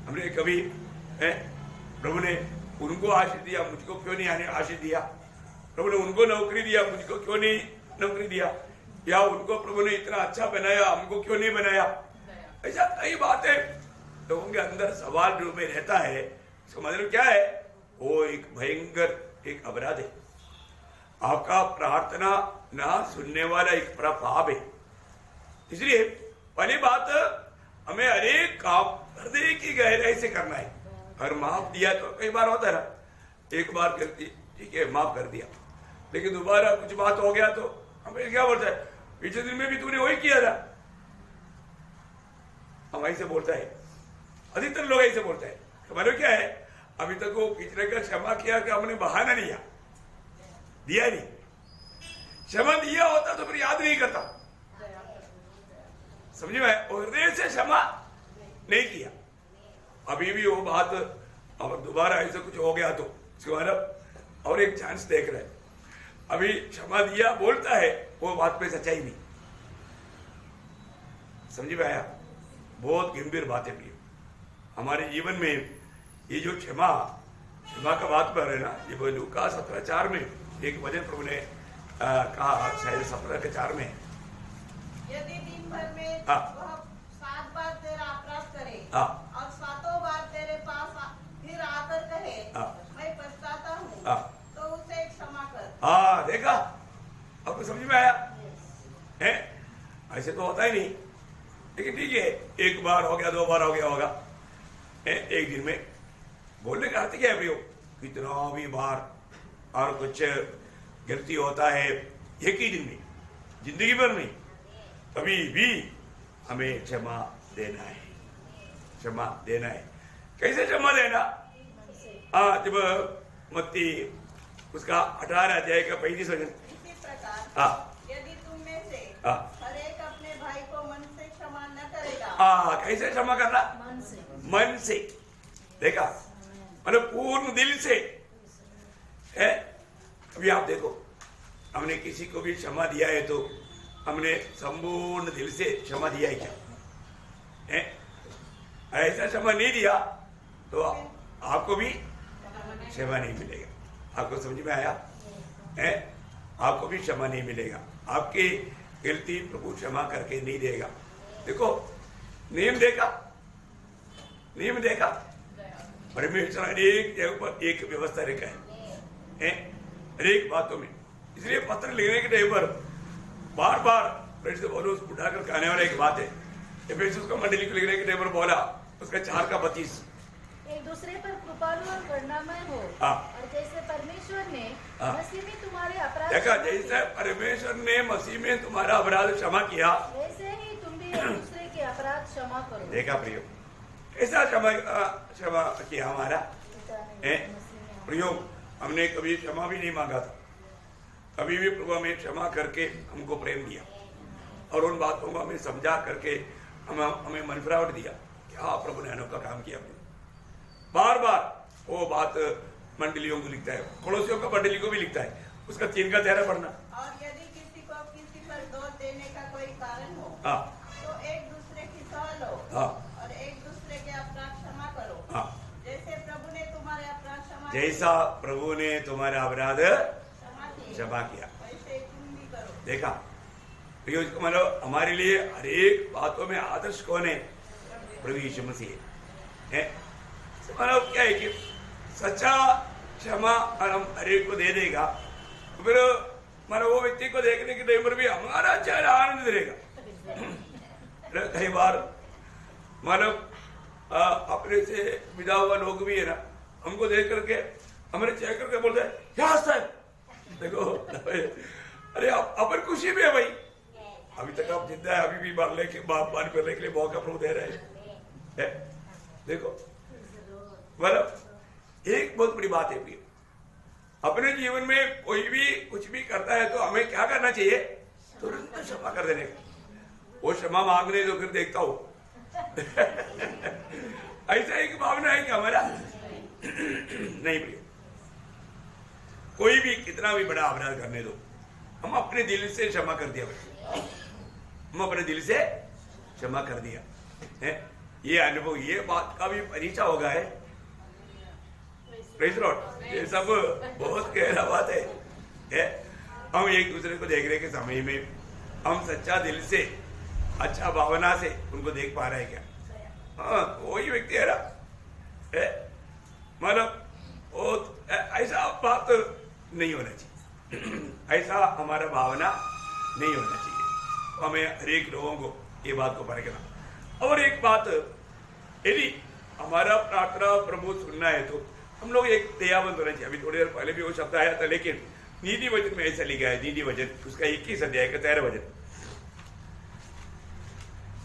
हमने कभी प्रभु ने उनको आशीष दिया, मुझको क्यों नहीं आशीष दिया? प्रभु ने उनको नौकरी दिया, मुझको क्यों नहीं नौकरी दिया? या उनको प्रभु ने इतना अच्छा बनाया, हमको क्यों नहीं बनाया? ऐसा कई बातें लोगों के अंदर सवाल रूप में रहता है। इसका मतलब क्या है? वो एक भयंकर एक अपराध है, आपका प्रार्थना ना सुनने वाला एक बड़ा पाप है। इसलिए पहली बात, हमें अनेक काम हृदय की गहराई से करना है। और माफ दिया तो कई बार होता है ना, एक बार गलती ठीक है माफ कर दिया, लेकिन दोबारा कुछ बात हो गया तो हमें क्या बोलता है, पिछले दिन में भी तूने वही किया था। हम ऐसे बोलता है, अधिकतर लोग ऐसे बोलता है। मतलब क्या है, अभी तक वो पिछले का क्षमा किया कि हमने बहाना नहीं दिया नहीं, क्षमा दिया होता तो फिर याद नहीं करता। समझ में? हृदय से क्षमा नहीं किया, अभी भी वो बात और दोबारा ऐसा कुछ हो गया तो उसके बाद और एक चांस देख रहे हैं। अभी क्षमा दिया बोलता है, वो बात पे सच्चाई नहीं। समझ में आया? बहुत गंभीर बातें भी हमारे जीवन में। ये जो क्षमा का बात पर है ना, ये लूका 17:4 में एक वचन प्रभु ने कहा, शायद 17:4 में, यदि दिन भर में हाँ। वह 7 बार तेरा अपराध करे हाँ। और 7 बार तेरे पास फिर आकर कहे हाँ। मैं पछताता हूँ, हाँ। तो उसे क्षमा कर। हाँ, देखा? आपको समझ में आया है? ऐसे तो होता ही नहीं, लेकिन ठीक है, एक बार हो गया, 2 बार हो गया होगा एक दिन में, बोलने का अर्थ क्या है प्रियो? कितना भी बार और कुछ गलती होता है, एक ही दिन में, जिंदगी भर नहीं, कभी भी हमें क्षमा देना है, क्षमा देना है। कैसे क्षमा देना? जब मत्ती उसका 18 अध्याय का 35 वचन। इसी प्रकार यदि तुम में से हर एक अपने भाई को मन से क्षमा न करेगा। कैसे क्षमा करना? मन से। देखा, मतलब पूर्ण दिल से है। अभी आप देखो, हमने किसी को भी क्षमा दिया है तो हमने संपूर्ण दिल से क्षमा दिया है क्या? है? ऐसा क्षमा नहीं दिया तो आपको भी क्षमा नहीं मिलेगा। आपको समझ में आया है? आपको भी क्षमा नहीं मिलेगा। आपकी गलती प्रभु क्षमा करके नहीं देगा। देखो, नियम देखा, नियम देखा, परमेश्वर अनेक जगह पर एक व्यवस्था रखा है अनेक बातों में। इसलिए पत्र लिखने के टाइम पर बार बार उठाकर कहने वाला एक बात है। एफेसुस को मंडली को लिखने के टाइम पर बोला, उसका 4:32, एक दूसरे पर कृपालु और करुणामय हो, और जैसे परमेश्वर ने मसीह में तुम्हारे अपराध, देखा, जैसे परमेश्वर ने मसीह में तुम्हारा अपराध क्षमा किया, वैसे ही तुम भी एक दूसरे के अपराध क्षमा करो। देखा प्रियो, ऐसा क्षमा किया हमारा प्रियो। हमने कभी क्षमा भी नहीं मांगा था, कभी भी प्रभु हमें क्षमा करके हमको प्रेम दिया और उन बातों को हमें समझा करके हमें मनफरावट दिया। क्या प्रभु ने अनोखा काम किया। बार बार वो बात मंडलियों को लिखता है, पड़ोसियों का मंडली को भी लिखता है, उसका 3 का 13 पढ़ना। और यदि किसी को किसी पर दोष देने का कोई कारण हो तो एक दूसरे की सह लो और एक दूसरे के अपराध क्षमा करो। जैसे प्रभु ने तुम्हारे अपराध क्षमा किए, जैसा प्रभु ने तुम्हारा अपराध क्षमा किया, वैसे तुम भी करो। देखा प्रियो, मतलब हमारे लिए हर एक बातों में आदर्श कौन है? प्रभु यीशु मसीह है। मतलब क्या है कि सच्चा क्षमा हम हर एक को दे देगा, तो फिर मतलब वो व्यक्ति को देखने के टाइम पर भी हमारा चेहरा आनंद रहेगा। कई बार मतलब अपने से विदा हुआ लोग भी है ना, हमको देख करके हमारे चेक करके बोलते हैं, क्या सर देखो, अरे अपन खुशी में है भाई, अभी तक आप जिंदा है, अभी भी मारने के लिए मौका प्रभु दे रहे हैं। देखो, मतलब एक बहुत बड़ी बात है भी, अपने जीवन में कोई भी कुछ भी करता है तो हमें क्या करना चाहिए? तुरंत क्षमा कर देने का। वो क्षमा मांगने तो फिर देखता हूं ऐसा एक भावना है कि हमारा नहीं प्रिय, कोई भी कितना भी बड़ा अपराध करने दो, हम अपने दिल से क्षमा कर दिया भाई, हम अपने दिल से क्षमा कर दिया है। ये अनुभव, ये बात का भी परिचय होगा है। प्रेज़ लॉर्ड, ये सब बहुत गहरा बात है। हम एक दूसरे को देखने के समय में हम सच्चा दिल से, अच्छा भावना से उनको देख पा रहे हैं क्या? हाँ, वही व्यक्ति है ना, मतलब वो ऐसा बात नहीं होना चाहिए, ऐसा हमारा भावना नहीं होना चाहिए। हमें हर एक लोगों को ये बात को परखना। और एक बात, यदि हमारा प्रार्थना प्रभु सुनना है तो हम लोग एक दयावंत होना चाहिए। अभी थोड़ी देर पहले भी वो शब्द आया था, लेकिन नीति वचन में ऐसा लिखा है, नीति वचन उसका 21 अध्याय का 13 वचन,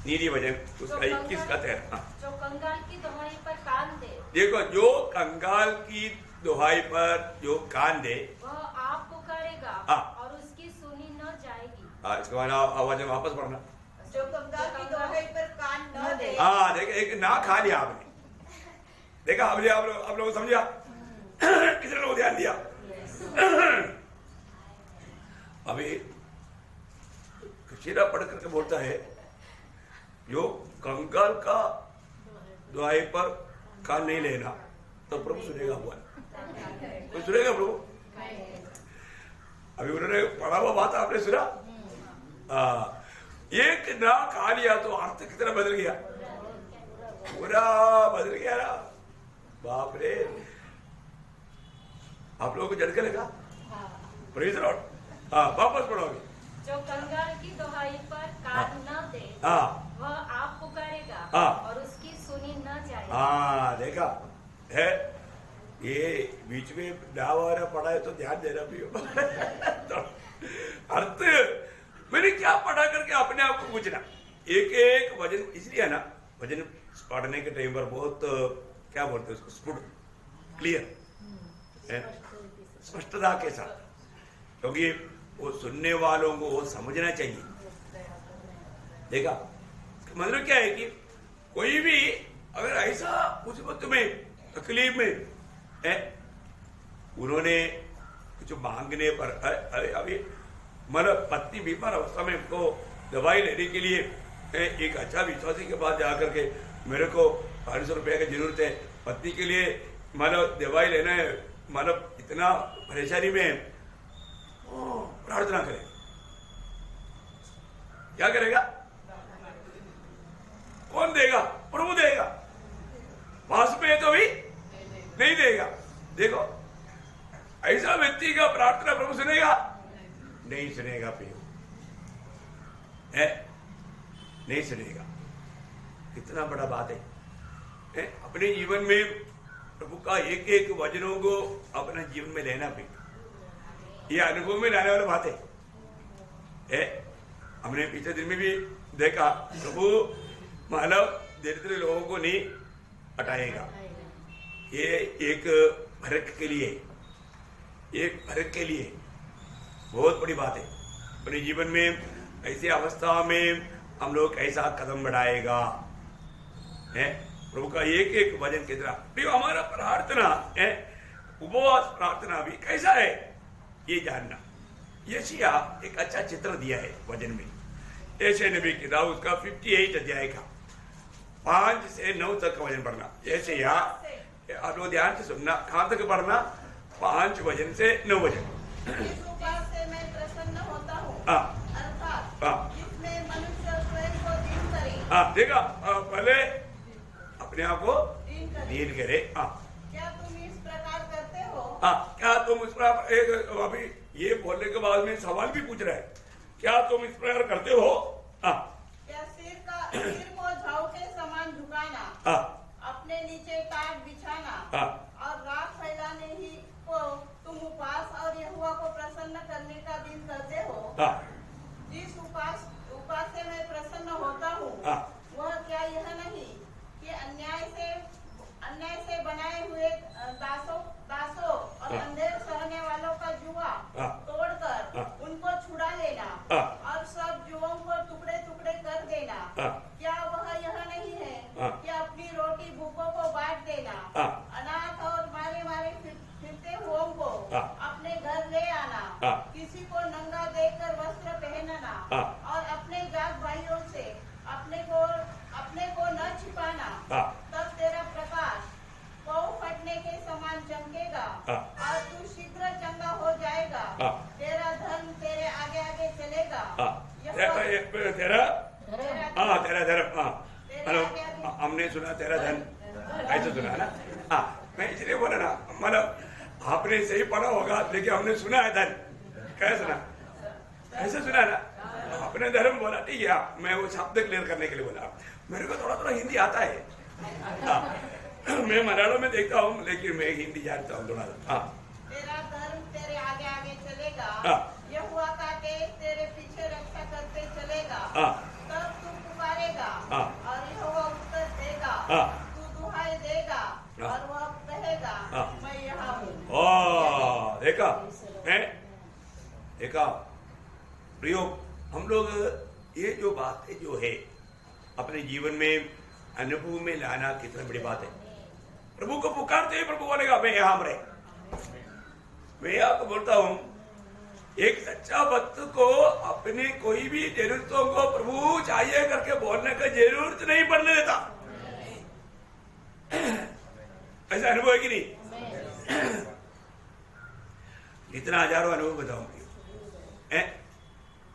नीति वचन उसका 21 का 13। जो कंगाल की दोहाई पर कान दे, देखो, जो कंगाल की दोहाई पर जो कान दे वह आप पुकारेगा और उसकी सुनी न जाएगी। इसको आवाज में वापस पढ़ना। जो कंगाल की दोहाई पर कान न दे। देखो, एक ना खा लिया आपने, देखा आपने, आप लोग समझा? कितने लोग ध्यान दिया? अभी शीरा पढ़ करके बोलता है, जो कंगाल का दुआई पर कान नहीं लेना तो प्रभु सुनेगा। हुआ तो सुनेगा प्रभु। अभी उन्होंने पढ़ा हुआ बात आपने सुना? एक ना खा लिया तो अर्थ कितना बदल गया, पूरा बदल गया ना। बाप रे, आप लोगों को झटका लगा? Praise the Lord. वापस पढ़ोगे। जो कंगाल की दोहाई पर कान न दे वह आप पुकारेगा और उसकी सुनी न जाएगी। देखा है, ये बीच में डाव वगैरह पढ़ा है तो ध्यान देना भी हो। तो अर्थ मैंने क्या पढ़ा करके अपने आप को पूछना। एक एक वजन इसलिए है ना, वजन पढ़ने के टाइम पर बहुत क्या बोलते हैं उसको, स्फुट, क्लियर, स्पष्टता के साथ, क्योंकि वो सुनने वालों को वो समझना चाहिए। देखा मतलब क्या है कि कोई भी अगर ऐसा मुसीबत में तकलीफ में है, उन्होंने कुछ मांगने पर अभी मतलब पत्नी बीमार अवस्था में उनको दवाई लेने के लिए एक अच्छा विश्वासी के पास जाकर के मेरे को 500 रुपये की जरूरत है, पत्नी के लिए मतलब दवाई लेना है, मतलब इतना परेशानी में प्रार्थना करे, क्या करेगा? कौन देगा? प्रभु देगा। पास में तो भी नहीं देगा। देखो ऐसा व्यक्ति का प्रार्थना प्रभु सुनेगा? नहीं सुनेगा। है नहीं सुनेगा। कितना बड़ा बात है? अपने जीवन में प्रभु का एक एक वचनों को अपने जीवन में लेना भी, ये अनुभव में लाने वाली बात है। हमने पिछले दिन में भी देखा, प्रभु मानव दरिद्र लोगों को नहीं हटाएगा। ये एक फर्क के लिए, एक फर्क के लिए बहुत बड़ी बात है। अपने जीवन में ऐसी अवस्था में हम लोग कैसा कदम बढ़ाएगा है, प्रभु का एक एक वचन की तरह। हमारा प्रार्थना है, उपवास प्रार्थना भी कैसा है ये जानना। यशायाह एक अच्छा चित्र दिया है वचन में। यशायाह नबी की दाऊद का 58 अध्याय का 5 से 9 तक का वचन पढ़ना। यशायाह आप ध्यान से सुनना, कहां तक पढ़ना? 5 वचन से 9 वचन। इस उपास से मैं प्रसन्न होता हूँ, अर्थात जिसमें मनुष्य स्वयं को दीन करे। देखा, पहले अपने आप को दीन करे। क्या तुम इस प्रकार करते हो? क्या तुम इस प्रकार, एक अभी ये बोलने के बाद में सवाल भी पूछ रहा है, क्या तुम इस प्रकार करते हो? क्या सिर को झाऊ के समान झुकाना, अपने नीचे टाट बिछाना और राख फैलाने ही को तुम उपास और यहोवा को प्रसन्न करने का दिन करते हो? जिस उपास से मैं प्रसन्न होता हूँ, वह क्या यह नहीं कि अन्याय से बनाए हुए दासों और अंधेर सहने वालों का जुआ तोड़कर उनको छुड़ा लेना और सब जुओं को टुकड़े टुकड़े कर देना? क्या वह यह नहीं है कि अपनी रोटी भूखों को बांट देना, अनाथ और मारे फिरते हुओं को अपने घर ले आना, किसी को नंगा देखकर वस्त्र पहनना और अपने जात भाइयों से अपने को न छिपाना? तब तेरा प्रकाश पौ फटने के समान चमकेगा और तू शीघ्र चंगा हो जाएगा। तेरा धन तेरे आगे आगे चलेगा। तेरा धर्म, हमने सुना तेरा धन, ऐसा सुना है ना। मैं इसलिए बोला ना, मतलब आपने सही पढ़ा होगा, लेकिन हमने सुना है धन। क्या सुना? ऐसा सुना ना, अपने धर्म बोला, ठीक है। मैं वो शब्द क्लियर करने के लिए बोला। मेरे को थोड़ा थोड़ा हिंदी आता है। मैं मलयालम में देखता हूँ, लेकिन मैं हिंदी जानता हूँ थोड़ा। तेरा धर्म तेरे आगे आगे चलेगा, यहोवा का तेज तेरे पीछे रक्षा करते चलेगा। तब तू पुकारेगा और यहोवा उत्तर देगा, तू दुहाई देगा और वह कहेगा, मैं यहाँ हूँ। देखा प्रियो, हम लोग ये जो बात है जो है अपने जीवन में अनुभव में लाना कितनी बड़ी बात है। प्रभु को पुकारते हैं, प्रभु बोलेगा मैं यहाँ रहे। मैं आपको बोलता हूँ, एक सच्चा भक्त को अपने कोई भी जरूरतों को प्रभु चाहिए करके बोलने का जरूरत नहीं पड़ने देता। ऐसा अनुभव है कि नहीं? इतना हजारों अनुभव बताऊंगी।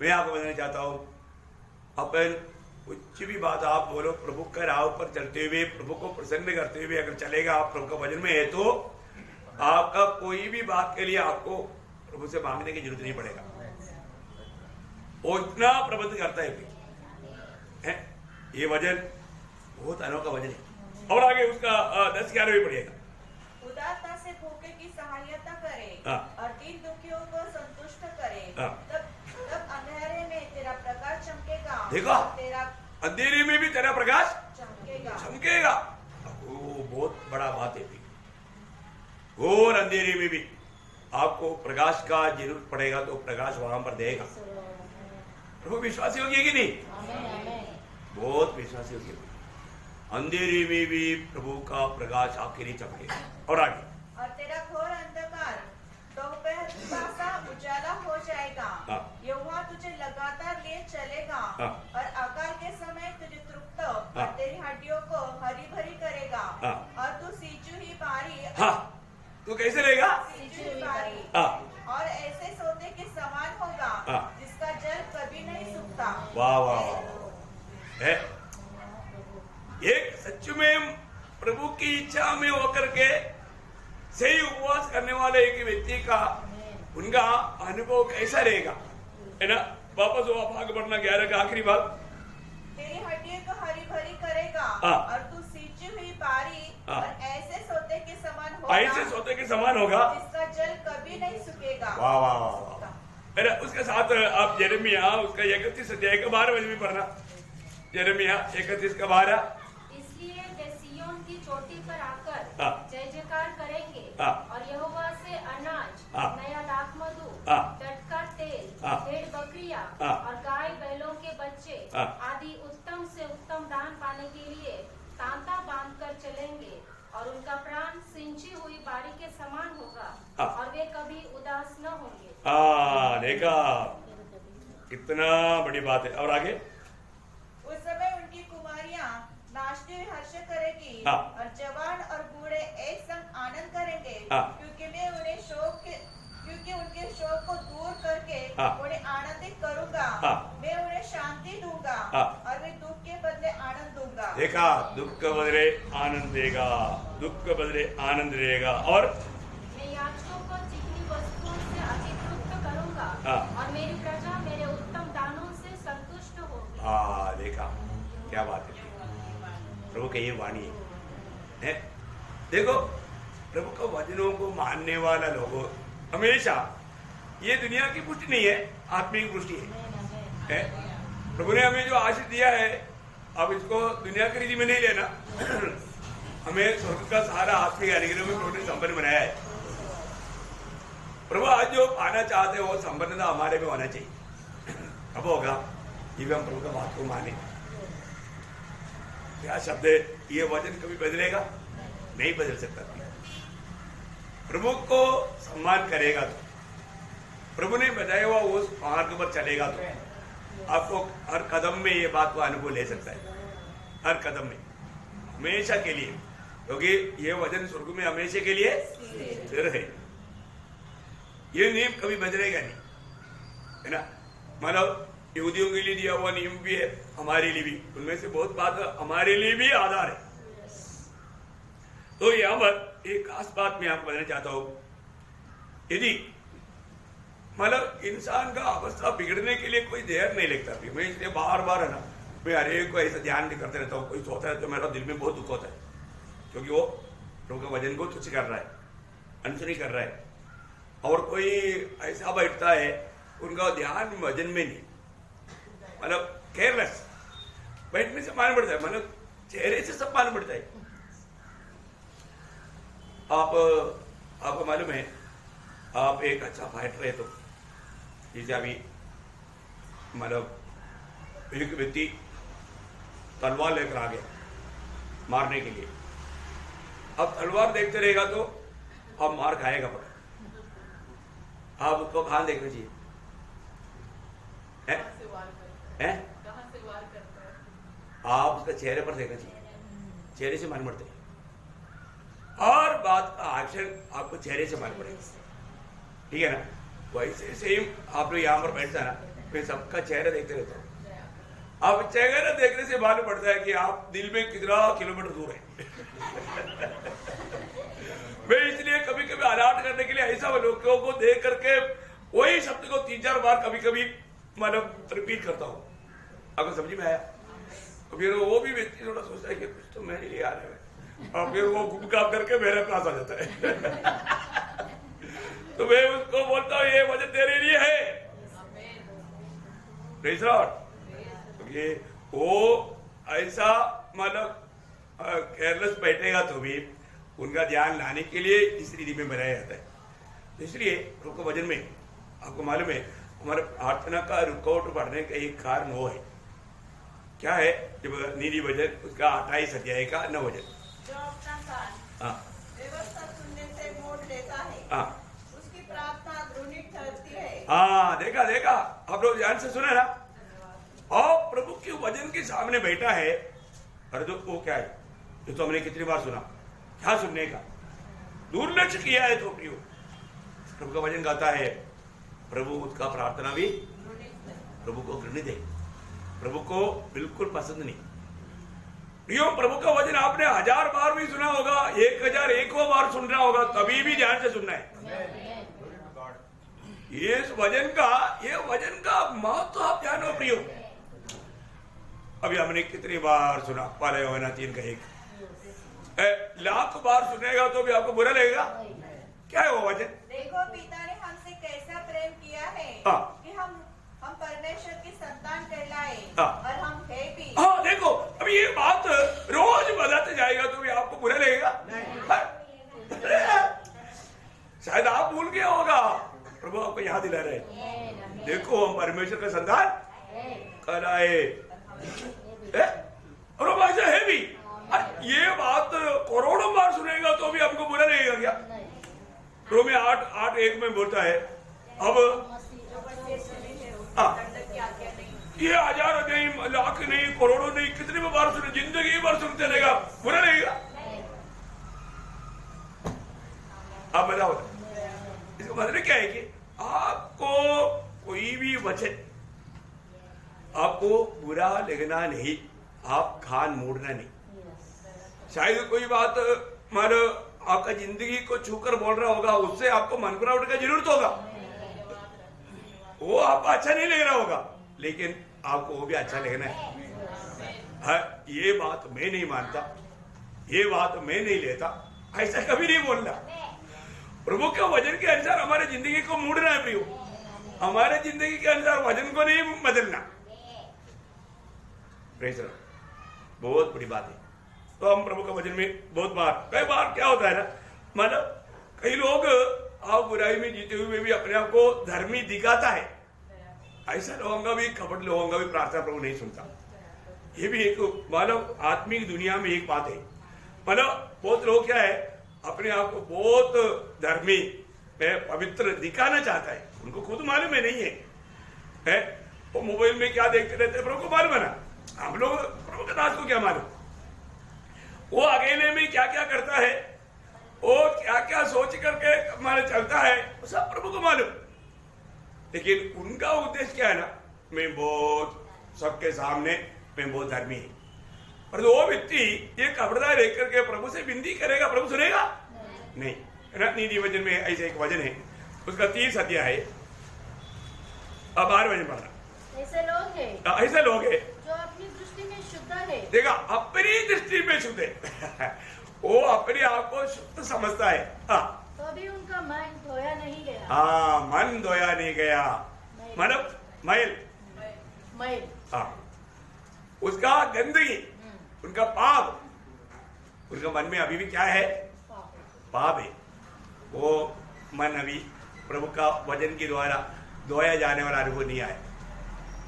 मैं आपको बताना चाहता हूं, अपन कुछ भी बात आप बोलो, प्रभु के राह पर चलते हुए, प्रभु को प्रसन्न करते हुए अगर चलेगा, आप प्रभु का वचन में है, तो आपका कोई भी बात के लिए आपको प्रभु से मांगने की जरूरत नहीं पड़ेगा। वो इतना प्रबंध करता है। ये वचन बहुत अनोखा वचन है। और आगे उसका 10-11 भी पढ़िएगा। उदारता से भूखे की सहायता करे हाँ। और दीन दुखियों को संतुष्ट करे। हाँ। तब अंधेरे में तेरा प्रकाश चमकेगा। देखो। तेरा अंधेरे में भी तेरा प्रकाश चमकेगा। चमकेगा। वो बहुत बड़ा बात है। घोर अंधेरे में भी आपको प्रकाश का जरूरत पड़ेगा तो प्रकाश वहां पर देगा। प्रभु विश्वासी होगी कि नहीं? बहुत विश्वासी होगी। अंधेरे में भी प्रभु का प्रकाश आपके लिए चमकेगा। और आगे, और तेरा घोर अंधकार दोपहर सा उजाला हो जाएगा। हाँ। यहोवा तुझे लगातार लिए चलेगा। हाँ। और अकाल के समय तुझे तृप्त और हाँ। तेरी हड्डियों को हरी भरी करेगा। हाँ। और तू सींचू ही पारी। हाँ, तो कैसे रहेगा? सींचू ही पारी। हाँ, और ऐसे सोते के समान होगा हाँ। जिसका जल कभी नहीं सूखता। वाह वाह वाह। है एक सच में प्रभु की इच्छा में होकर के सही उपवास करने वाले एक व्यक्ति का उनका अनुभव कैसा रहेगा, है ना? वापस वो भाग बढ़ना 11 का आखिरी भाग। तेरी हड्डियों को हरी भरी करेगा। हाँ। और तू सींची हुई पारी। हाँ। और ऐसे सोते के समान होगा ऐसे सोते के समान होगा। जिसका जल कभी नहीं सूखेगा। वाह वाह वाह वाह। अरे उसके साथ आप यिर्मयाह उसका 31 अध्याय का 12 में भी पढ़ना। यिर्मयाह 31 का 12। इसलिए वे सिय्योन की चोटी पर आकर हाँ। जय जयकार करेंगे हाँ। और यहोवा से अनाज, हाँ। नया दाखमधु, हाँ। टटका तेल, हाँ। भेड़ बकरियां हाँ। और गाय बैलों के बच्चे हाँ। आदि उत्तम से उत्तम दान पाने के लिए तांता बांध कर चलेंगे और उनका प्राण सिंची हुई बारी के समान होगा। हाँ। और वे कभी उदास न होंगे। देखा कितना बड़ी बात है। और आगे, उस समय उनकी कुमारियां नाचती हुई हर्ष करेगी। हाँ। और जवान और बूढ़े एक संग आनंद करेंगे। हाँ। क्योंकि उनके शोक को दूर करके हाँ। उन्हें आनंदित करूंगा। हाँ। मैं उन्हें शांति दूंगा। हाँ। और मैं दुख के बदले आनंद दूंगा। देखा, दुख के बदले आनंद देगा, दुख के बदले आनंद रहेगा। और मैं याजकों को चिकनी वस्तुओं से अति तृप्त करूंगा। हाँ। और मेरी प्रजा मेरे उत्तम दानों से संतुष्ट होगी। देखा क्या बात है। प्रभु की ये वाणी है। देखो, प्रभु के वचनों को मानने वाला लोगों हमेशा, ये दुनिया की पुष्टि नहीं है, आत्मिक पुष्टि है। प्रभु ने हमें जो आशीष दिया है, अब इसको दुनिया की रीति में नहीं लेना। हमें स्वर्ग का सारा आत्मिक अनुग्रह में प्रभु ने संपन्न बनाया है। प्रभु आज जो पाना चाहते हैं वो संपन्नता हमारे में होना चाहिए। अब होगा ये भी हम प्रभु का बात को माने। क्या शब्द है, ये वचन कभी बदलेगा नहीं, बदल सकता। प्रभु को सम्मान करेगा तो, प्रभु ने बताया हुआ उस मार्ग पर चलेगा तो आपको हर कदम में ये बात को अनुभव ले सकता है। हर कदम में, हमेशा के लिए, क्योंकि ये वचन स्वर्ग में हमेशा के लिए स्थिर है। ये नियम कभी बदलेगा नहीं, है ना? मतलब यहूदियों के लिए दिया हुआ नियम भी है, हमारे लिए भी, उनमें से बहुत बात हमारे लिए भी आधार है। तो यहां पर एक खास बात मैं आपको बताना चाहता हूं। यदि मतलब इंसान का अवस्था बिगड़ने के लिए कोई देर नहीं लगता। मैं इसलिए बार बार है ना, मैं हर एक को ऐसा ध्यान नहीं करते रहता हूँ। कोई सोता है तो मेरा दिल में बहुत दुख होता है, क्योंकि वो प्रभु के वचन को तुच्छ कर रहा है, अनसुनी कर रहा है। और कोई ऐसा बैठता है उनका ध्यान वचन में नहीं, मतलब केयरलेस बैठने से मालूम पड़ता है, मतलब चेहरे से सब मालूम पड़ता है। आपको मालूम है, आप एक अच्छा फाइटर है तो जैसे अभी मतलब एक व्यक्ति तलवार लेकर आ गया मारने के लिए। अब तलवार देखते रहेगा तो अब मार खाएगा, पर आप उसको कहां देखना चाहिए? हैं? आप उसका चेहरे पर देखना चाहिए, चेहरे से मालूम पड़ते हैं। और बात का एक्शन आपको चेहरे से मालूम पड़ेगा, ठीक है ना? वैसे सेम आप लोग यहाँ पर बैठता है ना, मैं सबका चेहरा देखते रहता हूँ। आप चेहरा देखने से मालूम पड़ता है कि आप दिल में कितना किलोमीटर दूर है। मैं इसलिए कभी कभी अलर्ट करने के लिए ऐसा लोगों को देख करके वही शब्द को 3-4 बार कभी कभी मतलब रिपीट करता हूँ। आपको समझ में आया? फिर वो भी व्यक्ति थोड़ा सोचता है कि कुछ तो मेरे लिए आ रहा है, और फिर वो घूमकाम करके मेरे पास आ जाता है। तो मैं उसको बोलता हूँ ये वजन तेरे लिए है। Praise Lord. ये वो ऐसा मतलब केयरलेस बैठेगा तो भी उनका ध्यान लाने के लिए इस रीति में बनाया जाता है। तो इसलिए रुको वजन में आपको मालूम है हमारे प्रार्थना का रुकावट बढ़ने का एक कारण वो है। क्या है? जब नीति वजन उसका 28 अध्याय का 9 वजन, जो अपना कान व्यवस्था सुनने से मोड़ लेता है, उसकी प्रार्थना घृणित ठहरती है। हाँ, देखा देखा, आप लोग ध्यान से सुने ना। और प्रभु के वजन के सामने बैठा है। अरे तो वो क्या है? ये तो हमने कितनी बार सुना। क्या सुनने का? दुर्लक्ष्य किया है तो प्रियो। प्रभु का वचन गाता है, प्रभु उसका प्रार्थना भी प्रभु को घृणित है, प्रभु को बिल्कुल पसंद नहीं। प्रियो, प्रभु का वचन आपने 1000 बार भी सुना होगा, 1001 बार सुनना होगा, तभी भी ध्यान से सुनना है। ये वचन का महत्व आप जानो प्रियो। अभी हमने कितनी बार सुना, पहले होना 3 का 1 लाख बार सुनेगा तो भी आपको बुरा लगेगा। क्या है वो वचन? देखो पिता ने हमसे कैसा प्रेम किया है कि हम परमेश्वर की संतान कहलाए और हम है भी। हाँ, देखो अभी ये बात रोज बदलते जाएगा तो भी आपको बुरा लगेगा। शायद आप भूल गया होगा, प्रभु आपको याद दिला रहे, देखो हम परमेश्वर का संतान कहलाए और हम ऐसा है भी। ये बात करोड़ों बार सुनेगा तो भी हमको बुरा लगेगा क्या? रोमे 8:1 में बोलता है, अब ये 1000 नहीं, लाख नहीं, करोड़ों नहीं, कितने में बार सुने, जिंदगी भर सुनते रहेगा, बुरा लगेगा। आप बताओ इसका मतलब क्या है कि आपको कोई भी वचन आपको बुरा लगना नहीं, आप कान मोड़ना नहीं। शायद कोई बात मानो आपका जिंदगी को छूकर बोल रहा होगा, उससे आपको मन बनावट का जरूरत होगा, वो आपको अच्छा नहीं लग रहा होगा, लेकिन आपको वो भी अच्छा लगना है। ये बात मैं नहीं मानता, ये बात मैं नहीं लेता, ऐसा कभी नहीं बोलना। प्रभु के वचन के अनुसार हमारे जिंदगी को मोड़ना है प्रियो, हमारे जिंदगी के अनुसार वचन को नहीं बदलना। बहुत बड़ी बात है। तो हम प्रभु के वचन में बहुत बार, कई बार क्या होता है ना, मतलब कई लोग आप बुराई में जीते हुए भी अपने आप को धर्मी दिखाता है। ऐसा लोगों का भी, कपट लोगों का भी प्रार्थना प्रभु नहीं सुनता। ये भी एक मानव आत्मिक दुनिया में एक बात है। मतलब बहुत लोग क्या है, अपने आप को बहुत धर्मी पवित्र दिखाना चाहता है, उनको खुद मालूम है नहीं है? वो मोबाइल में क्या देखते रहते हैं प्रभु को मालूम है ना, हम लोग प्रभु के दास को क्या मालूम? वो अकेले में क्या क्या करता है, वो क्या क्या सोच करके हमारे चलता है, वो सब प्रभु को मालूम। लेकिन उनका उद्देश्य क्या है ना, मैं बहुत सबके सामने मैं बहुत धर्मी है। और वो व्यक्ति ये कपड़दार रह करके प्रभु से विनती करेगा, प्रभु सुनेगा नहीं। नीति वचन में ऐसे एक वचन है, उसका 30 अध्याय है। अब 12 वचन पढ़ना। ऐसे लोग हैं जो अपनी दृष्टि में शुद्ध है। देखा, अपनी दृष्टि में शुद्ध है। वो अपने आप को शुद्ध समझता है। तो भी उनका मन धोया नहीं गया। हाँ, मन धोया नहीं गया, मतलब मैल। उसका गंदगी, उनका पाप, उनका मन में अभी भी क्या है? पाप है। वो मन अभी प्रभु का वचन के द्वारा धोया जाने वाला अनुभव नहीं आया।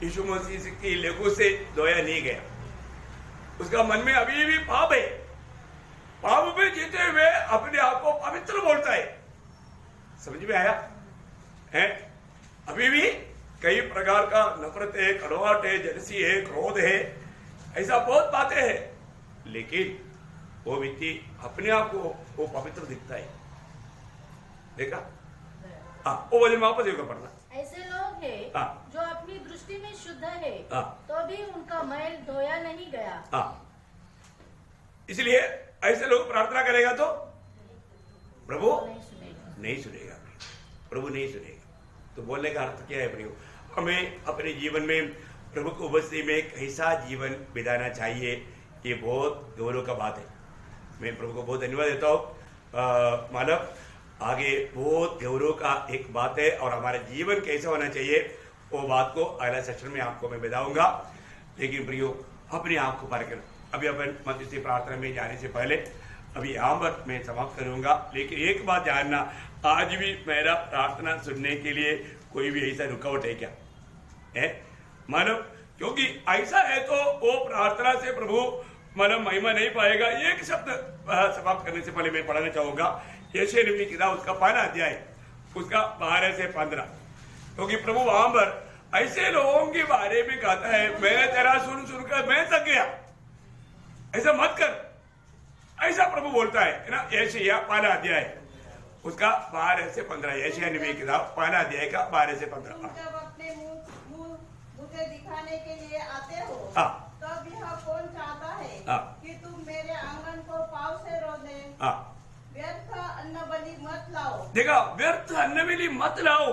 यीशु मसीह की लहू से धोया नहीं गया। उसका मन में अभी भी पाप है। पाप में जीते हुए अपने आप को पवित्र बोलता है। समझ में आया है? अभी भी कई प्रकार का नफरत है, कड़वाहट है, जलसी है, क्रोध है, ऐसा बहुत बातें हैं। लेकिन वो व्यक्ति अपने आप को वो पवित्र दिखता है। देखा? वो वजन वापस एक पढ़ना। ऐसे लोग हैं जो अपनी दृष्टि में शुद्ध है, तो भी उनका मैल धोया नहीं गया। इसलिए ऐसे लोग प्रार्थना करेगा तो प्रभु नहीं सुनेगा। प्रभु नहीं सुनेगा। तो बोलने का अर्थ क्या है प्रियो? हमें अपने जीवन में प्रभु को उपस्थिति में कैसा जीवन बिताना चाहिए, ये बहुत गौरव का बात है। मैं प्रभु को बहुत धन्यवाद देता हूँ। मानव आगे बहुत गौरव का एक बात है और हमारा जीवन कैसा होना चाहिए वो बात को अगला सेक्शन में आपको मैं बताऊंगा। लेकिन प्रियो अपने आप को परखना। अभी अपन मध्यस्थी प्रार्थना में जाने से पहले अभी यहाँ पर मैं समाप्त करूंगा। लेकिन एक बात जानना, आज भी मेरा प्रार्थना सुनने के लिए कोई भी ऐसा रुकावट है क्या? है मानव, क्योंकि ऐसा है तो वो प्रार्थना से प्रभु मानव महिमा नहीं पाएगा। एक शब्द समाप्त करने से पहले मैं पढ़ना चाहूंगा यशायाह नबी की किताब उसका 5वां अध्याय उसका 12 से 15, क्योंकि प्रभु वहां पर ऐसे लोगों के बारे में कहता है, मैंने तेरा सुन सुनकर मैं थक गया, ऐसा मत कर, ऐसा प्रभु बोलता है ना। यशायाह 5वां अध्याय उसका 12 से 15, यशायाह नबी की किताब 5वां अध्याय का 12 से 15। तुम जब अपने मुझे दिखाने के लिए आते हो हाँ। तब यह कौन चाहता है हाँ। कि तुम मेरे आंगन को पाँव से रो दे। हाँ। व्यर्थ अन्न बलि मत लाओ। देखा, व्यर्थ अन्न बलि मत लाओ।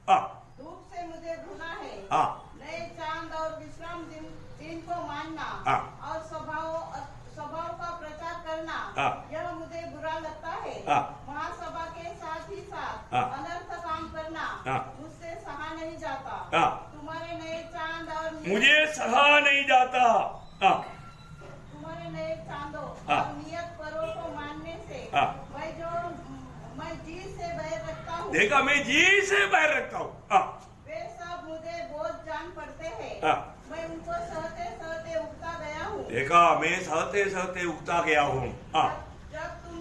हाँ। धूप से मुझे भुना है। हाँ। नए चांद और विश्राम दिन को मानना। हाँ। और स्वभाव का प्रचार करना। हाँ। यह मुझे बुरा लगता है। हाँ। महासभा के साथ ही साथ हाँ। अनर्थ काम करना हाँ। मुझसे सहा नहीं जाता। हाँ। तुम्हारे नए चांद और मुझे सहा नहीं जाता। हाँ। तुम्हारे नए चांदों हाँ। और नियत परों को मानने से हाँ। मैं जी से बैर रखता हूँ। देखा, मैं जी से बैर रखता हूँ। हाँ। वे सब मुझे बोझ जान पड़ते हैं। हाँ। मैं उनको सहते सहते उगता गया हूँ। देखा, मैं सहते सहते उगता गया हूँ। हाँ। जब तुम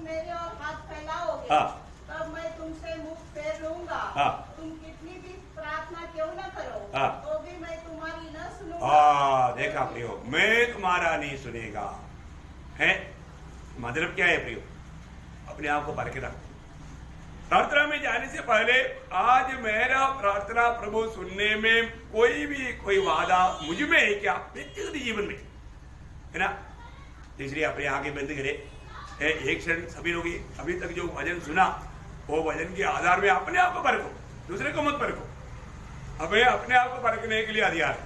मेरी ओर हाथ फैलाओगे हाँ। तब मैं तुमसे मुख फेर लूंगा। हाँ। तुम कितनी भी प्रार्थना क्यों न करो हाँ। तो भी मैं तुम्हारी न सुनूंगा। हाँ, देखा प्रियो, मैं तुम्हारा नहीं सुनेगा। है मतलब क्या है प्रियो? अपने आप को परखे रख। प्रार्थना में जाने से पहले आज मेरा प्रार्थना प्रभु सुनने में कोई वादा मुझ में है क्या? व्यक्तिगत जीवन में है ना। इसलिए अपने आगे बंद करे। एक क्षण सभी लोग अभी तक जो वचन सुना वो वचन के आधार में अपने आप को परखो, दूसरे को मत परखो। हमें अपने आप को परखने के लिए अधिकार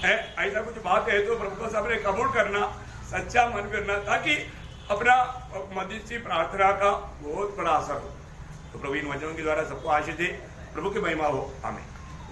है। ऐसा कुछ बात है तो प्रभु को सबने कबूल करना, सच्चा मन करना, ताकि अपना मध्यस्थी प्रार्थना का बहुत बड़ा असर हो। तो प्रभु इन वचनों के द्वारा सबको आशीष दे। प्रभु की महिमा हो। आमीन।